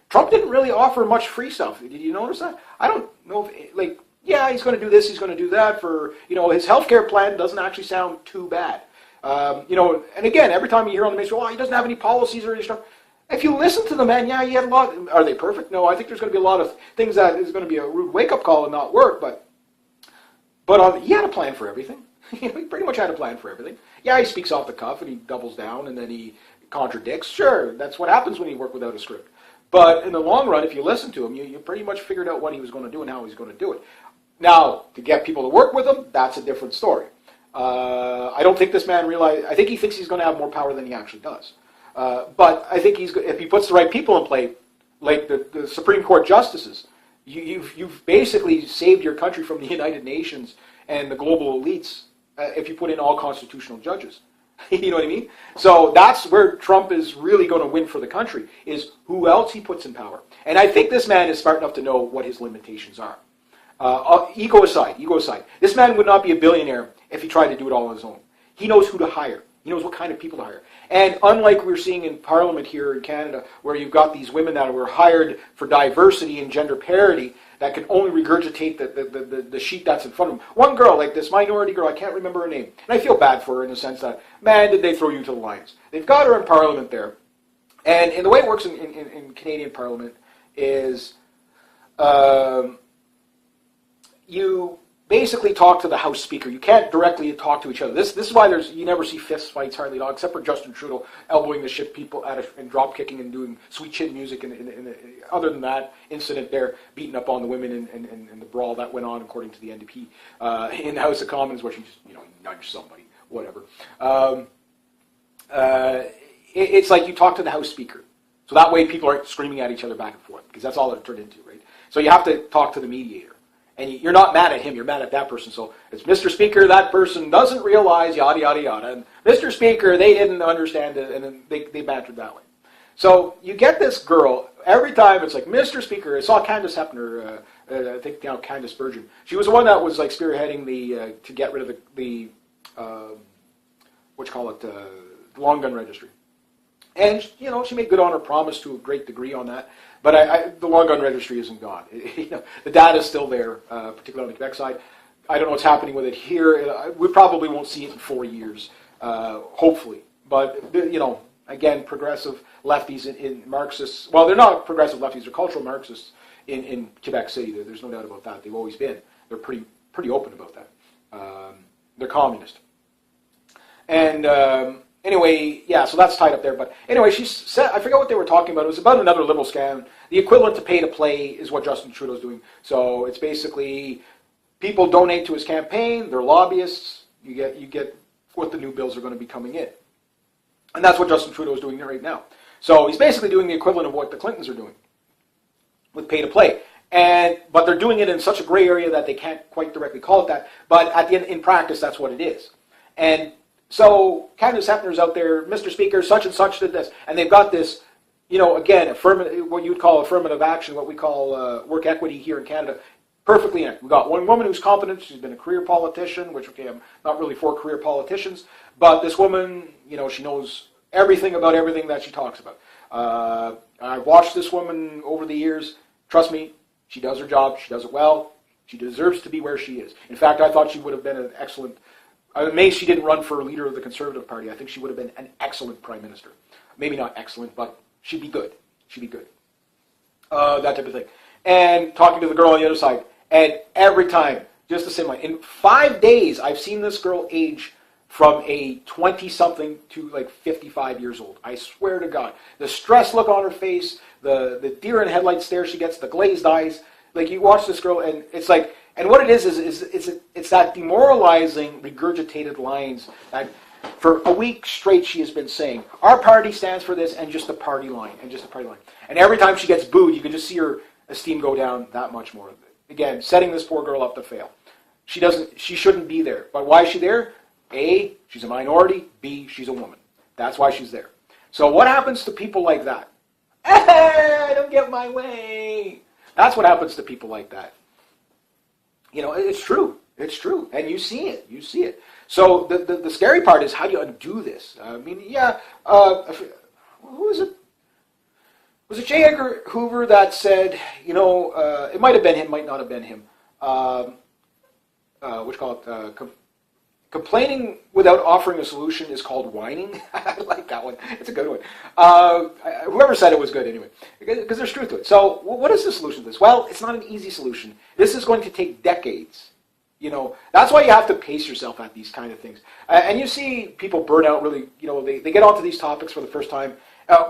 Trump didn't really offer much free stuff. Did you notice that? I don't know if, like, yeah, he's going to do this, he's going to do that for, you know, his healthcare plan doesn't actually sound too bad. You know, and again, every time you hear on the mainstream, well, he doesn't have any policies or any stuff. If you listen to the man, yeah, he had a lot. Are they perfect? No, I think there's going to be a lot of things that is going to be a rude wake-up call and not work, but he had a plan for everything. He pretty much had a plan for everything. Yeah, he speaks off the cuff and he doubles down and then he contradicts. Sure, that's what happens when you work without a script. But in the long run, if you listen to him, you pretty much figured out what he was going to do and how he was going to do it. Now, to get people to work with him, that's a different story. I don't think this man realized. I think he thinks he's going to have more power than he actually does. But I think if he puts the right people in play, like the Supreme Court justices, you've basically saved your country from the United Nations and the global elites if you put in all constitutional judges. You know what I mean? So that's where Trump is really going to win for the country, is who else he puts in power. And I think this man is smart enough to know what his limitations are. Ego aside. This man would not be a billionaire if he tried to do it all on his own. He knows who to hire. He knows what kind of people to hire. And unlike we're seeing in Parliament here in Canada, where you've got these women that were hired for diversity and gender parity that can only regurgitate the sheet that's in front of them. One girl, like this minority girl, I can't remember her name. And I feel bad for her in the sense that, man, did they throw you to the lions. They've got her in Parliament there. And the way it works in Canadian Parliament is you basically talk to the House Speaker. You can't directly talk to each other. This is why you never see fist fights hardly at all, except for Justin Trudeau elbowing the shit people at and drop kicking and doing sweet chin music. Other than that incident there, beating up on the women and the brawl that went on, according to the NDP, in the House of Commons, where she just, nudged somebody, whatever. It's like you talk to the House Speaker. So that way people aren't screaming at each other back and forth, because that's all it turned into, right? So you have to talk to the mediator. And you're not mad at him, you're mad at that person. So it's Mr. Speaker, that person doesn't realize, yada, yada, yada. And Mr. Speaker, they didn't understand it, and then they bantered that way. So you get this girl, every time it's like, Mr. Speaker. I saw Candace Hepner, I think now Candace Bergen. She was the one that was like spearheading to get rid of the long gun registry. And, she made good on her promise to a great degree on that. But the long gun registry isn't gone. The data is still there, particularly on the Quebec side. I don't know what's happening with it here. We probably won't see it in 4 years, hopefully. But, again, progressive lefties in Marxists, well, they're not progressive lefties, they're cultural Marxists in Quebec City. There's no doubt about that. They've always been. They're pretty open about that. They're communist. And anyway, yeah, so that's tied up there. But anyway, she said, I forgot what they were talking about. It was about another liberal scam. The equivalent to pay to play is what Justin Trudeau's doing. So it's basically people donate to his campaign. They're lobbyists. You get what the new bills are going to be coming in. And that's what Justin Trudeau is doing right now. So he's basically doing the equivalent of what the Clintons are doing with pay to play. But they're doing it in such a gray area that they can't quite directly call it that. But at the end, in practice, that's what it is. And so Candace Hepner's out there, Mr. Speaker, such and such did this. And they've got this, again, what you would call affirmative action, what we call work equity here in Canada, perfectly in it. We've got one woman who's competent. She's been a career politician, which, okay, I'm not really for career politicians. But this woman, she knows everything about everything that she talks about. I've watched this woman over the years. Trust me, she does her job. She does it well. She deserves to be where she is. In fact, I thought she would have been an excellent... I'm amazed she didn't run for leader of the Conservative Party. I think she would have been an excellent prime minister. Maybe not excellent, but she'd be good. She'd be good. that type of thing. And talking to the girl on the other side. And every time, just the same way. In 5 days, I've seen this girl age from a 20-something to like 55 years old. I swear to God. The stress look on her face, the deer in headlights stare she gets, the glazed eyes. Like, you watch this girl, and it's like, and what it is it's that demoralizing, regurgitated lines that for a week straight she has been saying, our party stands for this, and just the party line, and just the party line. And every time she gets booed, you can just see her esteem go down that much more. Again, setting this poor girl up to fail. She shouldn't be there. But why is she there? A, she's a minority. B, she's a woman. That's why she's there. So what happens to people like that? Hey, I don't get my way. That's what happens to people like that. You know, it's true. It's true. And you see it. You see it. So the scary part is, how do you undo this? I mean, yeah, who is it? Was it J. Edgar Hoover that said, you know, it might have been him, might not have been him. What you call it? Complaining without offering a solution is called whining. I like that one. It's a good one. Whoever said it was good anyway, because there's truth to it. So what is the solution to this? Well, it's not an easy solution. This is going to take decades. You know, that's why you have to pace yourself at these kind of things. And you see people burn out really, you know, they get onto these topics for the first time,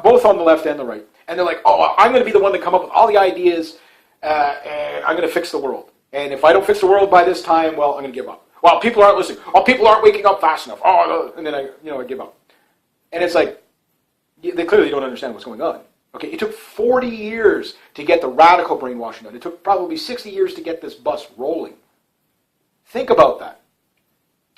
both on the left and the right. And they're like, oh, I'm going to be the one to come up with all the ideas, and I'm going to fix the world. And if I don't fix the world by this time, well, I'm going to give up. Well, people aren't listening. Oh, people aren't waking up fast enough. Oh, and then I give up. And it's like, they clearly don't understand what's going on. Okay, it took 40 years to get the radical brainwashing done. It took probably 60 years to get this bus rolling. Think about that.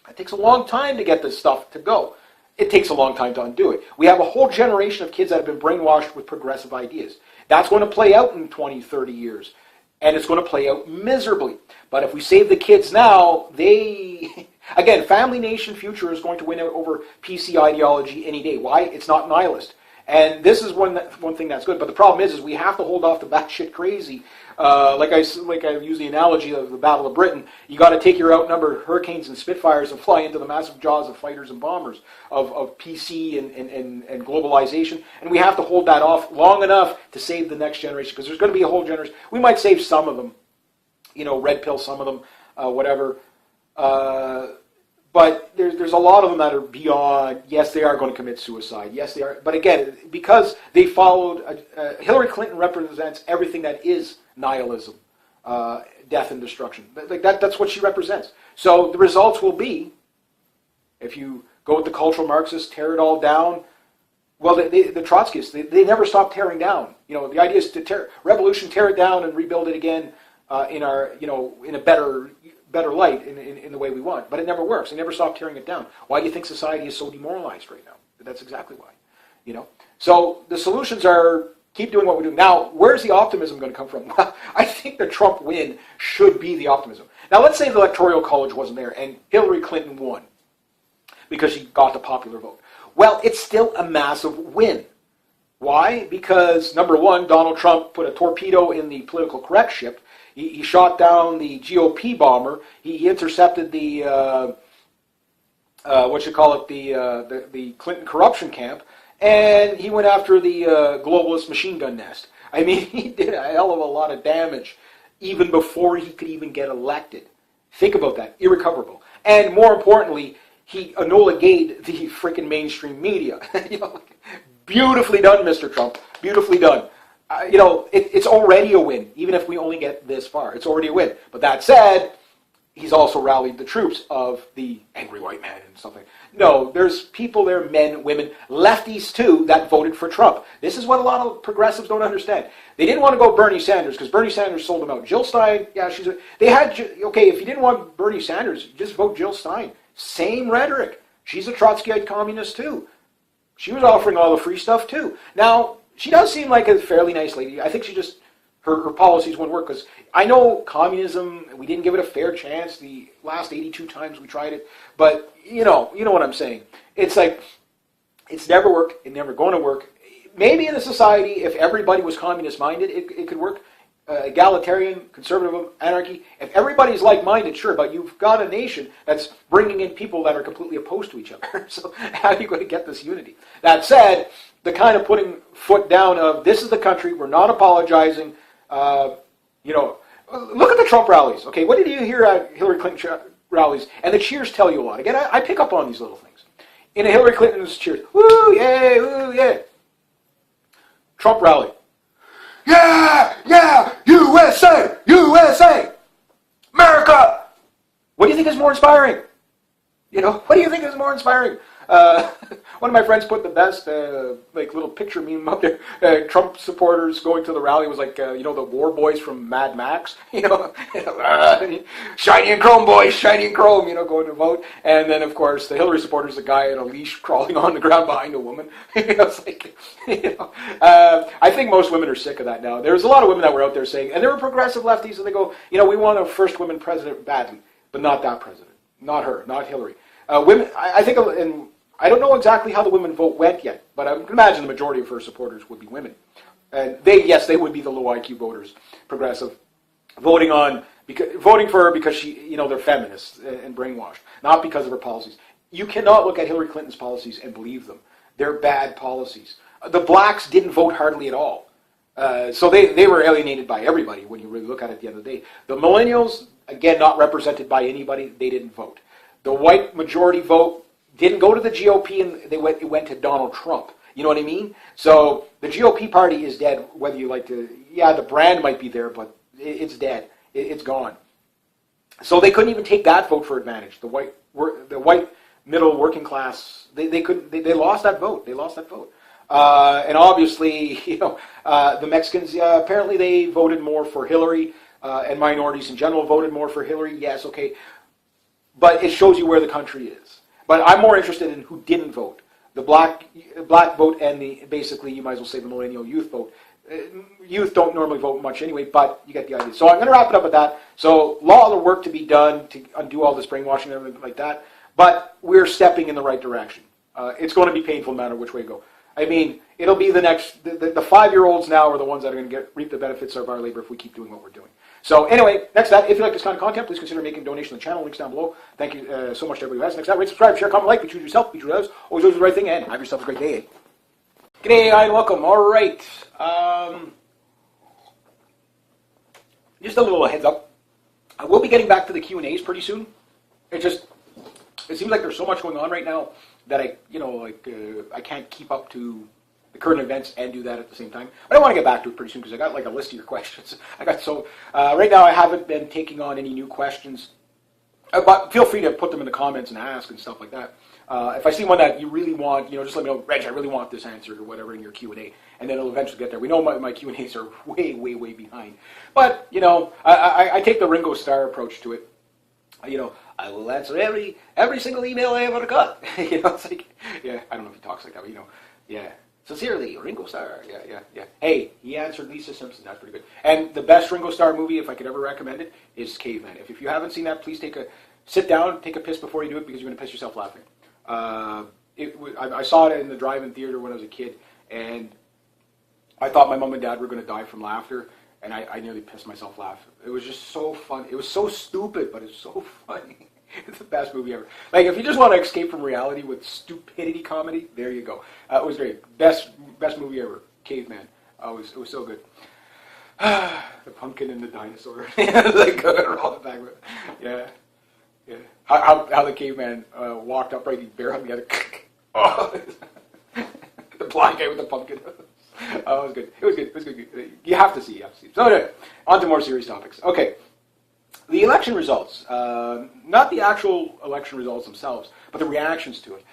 It takes a long time to get this stuff to go. It takes a long time to undo it. We have a whole generation of kids that have been brainwashed with progressive ideas. That's going to play out in 20, 30 years. And it's going to play out miserably. But if we save the kids now, again, family nation future is going to win out over PC ideology any day. Why? It's not nihilist. And this is one thing that's good. But the problem is we have to hold off the batshit crazy. Like I use the analogy of the Battle of Britain. You got to take your outnumbered Hurricanes and Spitfires and fly into the massive jaws of fighters and bombers of PC and globalization. And we have to hold that off long enough to save the next generation. Because there's going to be a whole generation. We might save some of them. You know, red pill some of them, whatever. But there's a lot of them that are beyond, yes, they are going to commit suicide. Yes, they are. But again, because they followed, Hillary Clinton represents everything that is nihilism, death and destruction. Like that's what she represents. So the results will be, if you go with the cultural Marxists, tear it all down. Well, the Trotskyists, they never stop tearing down. You know, the idea is to tear it down and rebuild it again in a better light in the way we want. But it never works. They never stop tearing it down. Why do you think society is so demoralized right now? That's exactly why. You know. So the solutions are keep doing what we're doing. Now, where's the optimism going to come from? Well, I think the Trump win should be the optimism. Now, let's say the Electoral College wasn't there and Hillary Clinton won because she got the popular vote. Well, it's still a massive win. Why? Because, number one, Donald Trump put a torpedo in the political correct ship. He shot down the GOP bomber. He intercepted the the Clinton corruption camp, and he went after the globalist machine gun nest. I mean, he did a hell of a lot of damage even before he could even get elected. Think about that, irrecoverable. And more importantly, he annihilated the freaking mainstream media. You know, beautifully done, Mr. Trump. Beautifully done. It's already a win, even if we only get this far. It's already a win. But that said, he's also rallied the troops of the angry white man and stuff like that. No, there's people there, men, women, lefties too, that voted for Trump. This is what a lot of progressives don't understand. They didn't want to go Bernie Sanders because Bernie Sanders sold them out. Jill Stein, yeah, if you didn't want Bernie Sanders, just vote Jill Stein. Same rhetoric. She's a Trotskyite communist too. She was offering all the free stuff too. Now, she does seem like a fairly nice lady. I think she just, her policies wouldn't work because I know communism, we didn't give it a fair chance the last 82 times we tried it. But you know what I'm saying. It's like, it's never worked, it's never going to work. Maybe in a society, if everybody was communist minded, it could work. Egalitarian, conservative, anarchy. If everybody's like-minded, sure, but you've got a nation that's bringing in people that are completely opposed to each other. So how are you going to get this unity? That said, the kind of putting foot down of this is the country, we're not apologizing. You know, look at the Trump rallies. Okay, what did you hear at Hillary Clinton rallies? And the cheers tell you a lot. Again, I pick up on these little things. In a Hillary Clinton's cheers, woo, yay, woo, yeah. Trump rally, yeah, yeah, USA, USA, America. What do you think is more inspiring? You know, what do you think is more inspiring? One of my friends put the best, like, little picture meme up there. Trump supporters going to the rally was like, you know, the war boys from Mad Max. You know, shiny and chrome boys, shiny and chrome. You know, going to vote. And then, of course, the Hillary supporters, the guy in a leash crawling on the ground behind a woman. You know, it's like, you know, I think most women are sick of that now. There's a lot of women that were out there saying, and they were progressive lefties, and they go, you know, we want a first woman president badly, but not that president, not her, not Hillary. Women, I think, and I don't know exactly how the women vote went yet, but I can imagine the majority of her supporters would be women. And they would be the low IQ voters, progressive, voting for her because she, you know, they're feminists and brainwashed, not because of her policies. You cannot look at Hillary Clinton's policies and believe them. They're bad policies. The blacks didn't vote hardly at all. So they were alienated by everybody when you really look at it at the end of the day. The millennials, again, not represented by anybody, they didn't vote. The white majority vote didn't go to the GOP, and it went to Donald Trump. You know what I mean? So the GOP party is dead, whether you like to, yeah, the brand might be there, but it's dead. It's gone. So they couldn't even take that vote for advantage. The white middle working class, they lost that vote. They lost that vote. And obviously, you know, the Mexicans, apparently they voted more for Hillary, and minorities in general voted more for Hillary. Yes, okay. But it shows you where the country is. But I'm more interested in who didn't vote. The black vote and basically, you might as well say the millennial youth vote. Youth don't normally vote much anyway, but you get the idea. So I'm going to wrap it up with that. So a lot of work to be done to undo all this brainwashing and everything like that. But we're stepping in the right direction. It's going to be painful no matter which way you go. I mean, it'll be the next, the 5-year-olds now are the ones that are going to reap the benefits of our labor if we keep doing what we're doing. So anyway, next that, if you like this kind of content, please consider making a donation to the channel. Links down below. Thank you so much to everybody who has. Next that, rate, subscribe, share, comment, like. Be true to yourself, be true to others. Always do the right thing, and have yourself a great day. G'day, and welcome. All right. Just a little heads up. I will be getting back to the Q&As pretty soon. It seems like there's so much going on right now that I can't keep up to the current events and do that at the same time. But I want to get back to it pretty soon because I got like a list of your questions. Right now I haven't been taking on any new questions, but feel free to put them in the comments and ask and stuff like that. If I see one that you really want, just let me know, Reg, I really want this answered or whatever in your Q&A, and then it'll eventually get there. We know my Q&As are way, way, way behind. But, I take the Ringo Starr approach to it. I will answer every single email I ever got. It's like, yeah, I don't know if he talks like that, but yeah. Sincerely, Ringo Starr. Yeah. Hey, he answered Lisa Simpson. That's pretty good. And the best Ringo Starr movie, if I could ever recommend it, is Caveman. If you haven't seen that, please sit down, take a piss before you do it because you're going to piss yourself laughing. I saw it in the drive-in theater when I was a kid, and I thought my mom and dad were going to die from laughter, and I nearly pissed myself laughing. It was just so fun. It was so stupid, but it's so funny. It's the best movie ever. Like, if you just want to escape from reality with stupidity comedy, there you go. It was great. Best movie ever. Caveman. It was so good. The pumpkin and the dinosaur. Like, all the back. Yeah. How the caveman walked upright, he bare hugged the other. Oh, the blind guy with the pumpkin. Oh, it was good. It was good. You have to see. So anyway, on to more serious topics. Okay. The election results, not the actual election results themselves, but the reactions to it,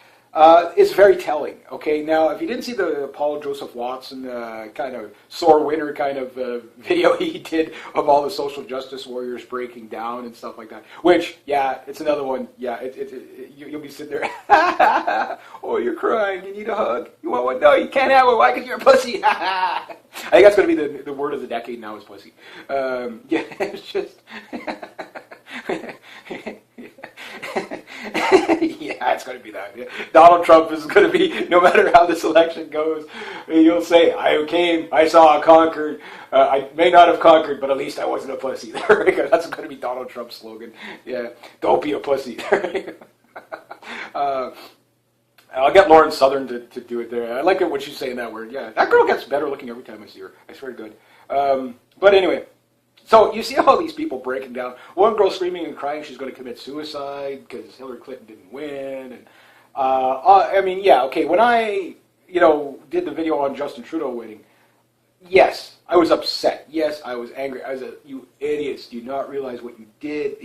is very telling. Okay, now if you didn't see the Paul Joseph Watson kind of sore winner kind of video he did of all the social justice warriors breaking down and stuff like that, which, yeah, it's another one. Yeah, you'll be sitting there. Oh, you're crying. You need a hug. You want one? No, you can't have one. Why? Because you're a pussy. I think that's going to be the word of the decade now is pussy. Yeah, it's just... Yeah, it's going to be that. Yeah. Donald Trump is going to be, no matter how this election goes, you'll say, I came, I saw, I conquered. I may not have conquered, but at least I wasn't a pussy. That's going to be Donald Trump's slogan. Yeah, don't be a pussy. I'll get Lauren Southern to do it there. I like it when she's saying that word. Yeah, that girl gets better looking every time I see her. I swear to God. But anyway, so you see all these people breaking down. One girl screaming and crying she's going to commit suicide because Hillary Clinton didn't win. And I mean, yeah, okay. When I did the video on Justin Trudeau winning, yes, I was upset. Yes, I was angry. I was you idiots, do you not realize what you did?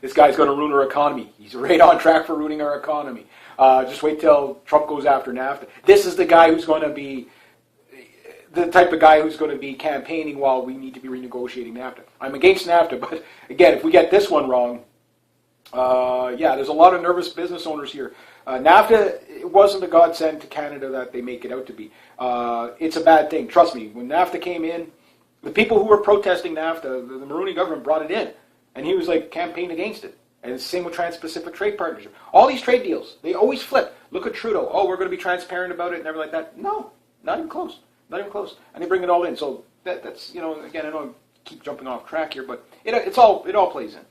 This guy's going to ruin our economy. He's right on track for ruining our economy. Just wait till Trump goes after NAFTA. This is the guy who's going to be the type of guy who's going to be campaigning while we need to be renegotiating NAFTA. I'm against NAFTA, but again, if we get this one wrong, yeah, there's a lot of nervous business owners here. NAFTA, it wasn't a godsend to Canada that they make it out to be. It's a bad thing. Trust me, when NAFTA came in, the people who were protesting NAFTA, the Maroney government brought it in, and he was like campaigning against it. And same with Trans-Pacific Trade Partnership. All these trade deals, they always flip. Look at Trudeau. Oh, we're going to be transparent about it and everything like that. No, not even close. Not even close. And they bring it all in. So that's, again, I know I keep jumping off track here, but it all plays in.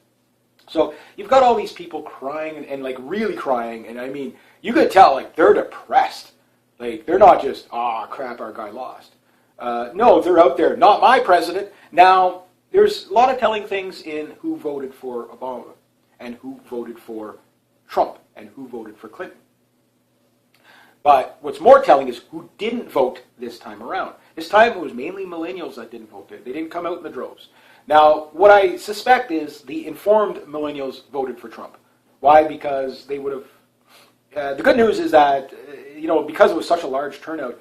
So you've got all these people crying and like really crying, and I mean, you could tell like they're depressed. Like they're not just, crap, our guy lost. No, they're out there, not my president. Now, there's a lot of telling things in who voted for Obama and who voted for Trump and who voted for Clinton. But what's more telling is who didn't vote this time around. This time it was mainly millennials that didn't vote. They didn't come out in the droves. Now, what I suspect is the informed millennials voted for Trump. Why? Because they would have... the good news is that, because it was such a large turnout,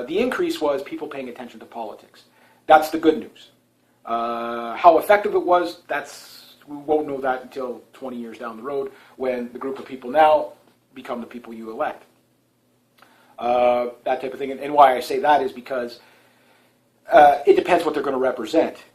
the increase was people paying attention to politics. That's the good news. How effective it was, we won't know that until 20 years down the road when the group of people now become the people you elect. That type of thing. And why I say that is because it depends what they're going to represent.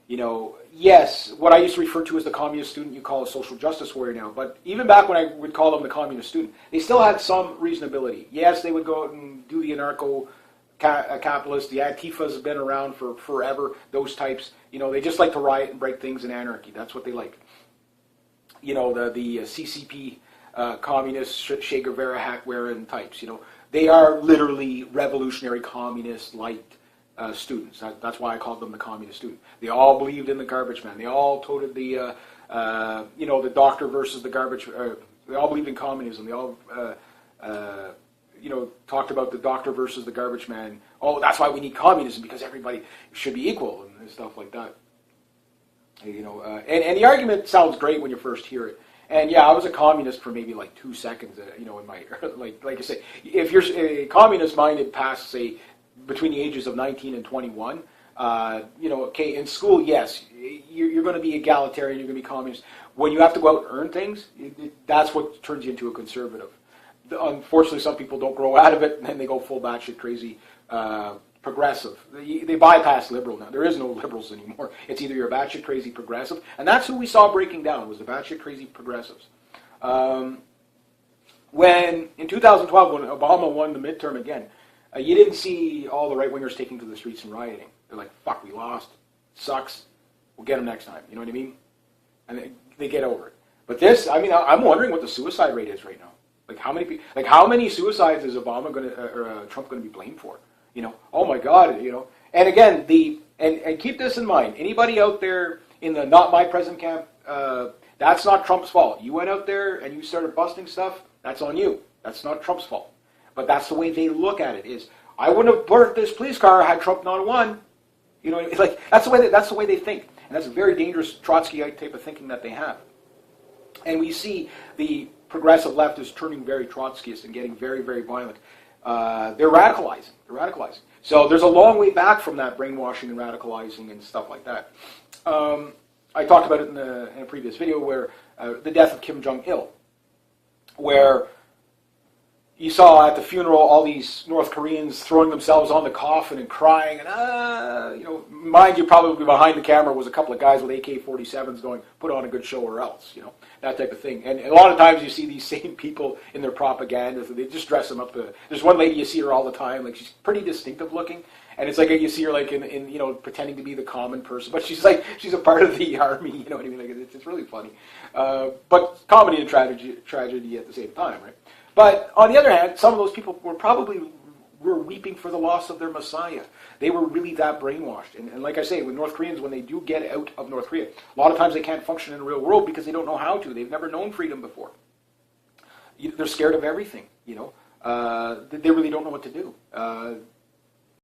Yes, what I used to refer to as the communist student, you call a social justice warrior now. But even back when I would call them the communist student, they still had some reasonability. Yes, they would go out and do the anarcho-capitalist. The Antifas have been around for forever. Those types, they just like to riot and break things in anarchy. That's what they like. The CCP communist Che Guevara hat-wearing types. They are literally revolutionary communist-like students. That's why I called them the communist student. They all believed in the garbage man. They all toted the doctor versus the garbage. They all believed in communism. They all talked about the doctor versus the garbage man. Oh, that's why we need communism, because everybody should be equal and stuff like that. And the argument sounds great when you first hear it. And yeah, I was a communist for maybe like 2 seconds, in my, like I say, if you're a communist-minded past, say, between the ages of 19 and 21, okay, in school, yes, you're going to be egalitarian, you're going to be communist. When you have to go out and earn things, that's what turns you into a conservative. Unfortunately, some people don't grow out of it, and then they go full batshit crazy progressive. They bypass liberal now. There is no liberals anymore. It's either you're a batshit crazy progressive, and that's who we saw breaking down, was the batshit crazy progressives. When, in 2012, when Obama won the midterm again, you didn't see all the right-wingers taking to the streets and rioting. They're like, fuck, we lost. Sucks. We'll get them next time. You know what I mean? And they get over it. But this, I mean, I'm wondering what the suicide rate is right now. Like how many suicides is Obama going to, or Trump going to be blamed for? Oh my God, And again, and keep this in mind. Anybody out there in the not my president camp, that's not Trump's fault. You went out there and you started busting stuff, that's on you. That's not Trump's fault. But that's the way they look at it. Is I wouldn't have burnt this police car had Trump not won. It's like that's the way they think, and that's a very dangerous Trotskyite type of thinking that they have. And we see the progressive left is turning very Trotskyist and getting very, very violent. They're radicalizing. So there's a long way back from that brainwashing and radicalizing and stuff like that. I talked about it in a previous video where the death of Kim Jong-il, where you saw at the funeral all these North Koreans throwing themselves on the coffin and crying, and mind you, probably behind the camera was a couple of guys with AK-47s going, "Put on a good show or else," that type of thing. And a lot of times you see these same people in their propaganda, they just dress them up. There's one lady you see her all the time, like she's pretty distinctive looking, and it's like you see her like in pretending to be the common person, but she's a part of the army. You know what I mean? Like it's really funny, but comedy and tragedy at the same time, right? But on the other hand, some of those people were weeping for the loss of their Messiah. They were really that brainwashed. And like I say, with North Koreans, when they do get out of North Korea, a lot of times they can't function in the real world because they don't know how to. They've never known freedom before. They're scared of everything, They really don't know what to do.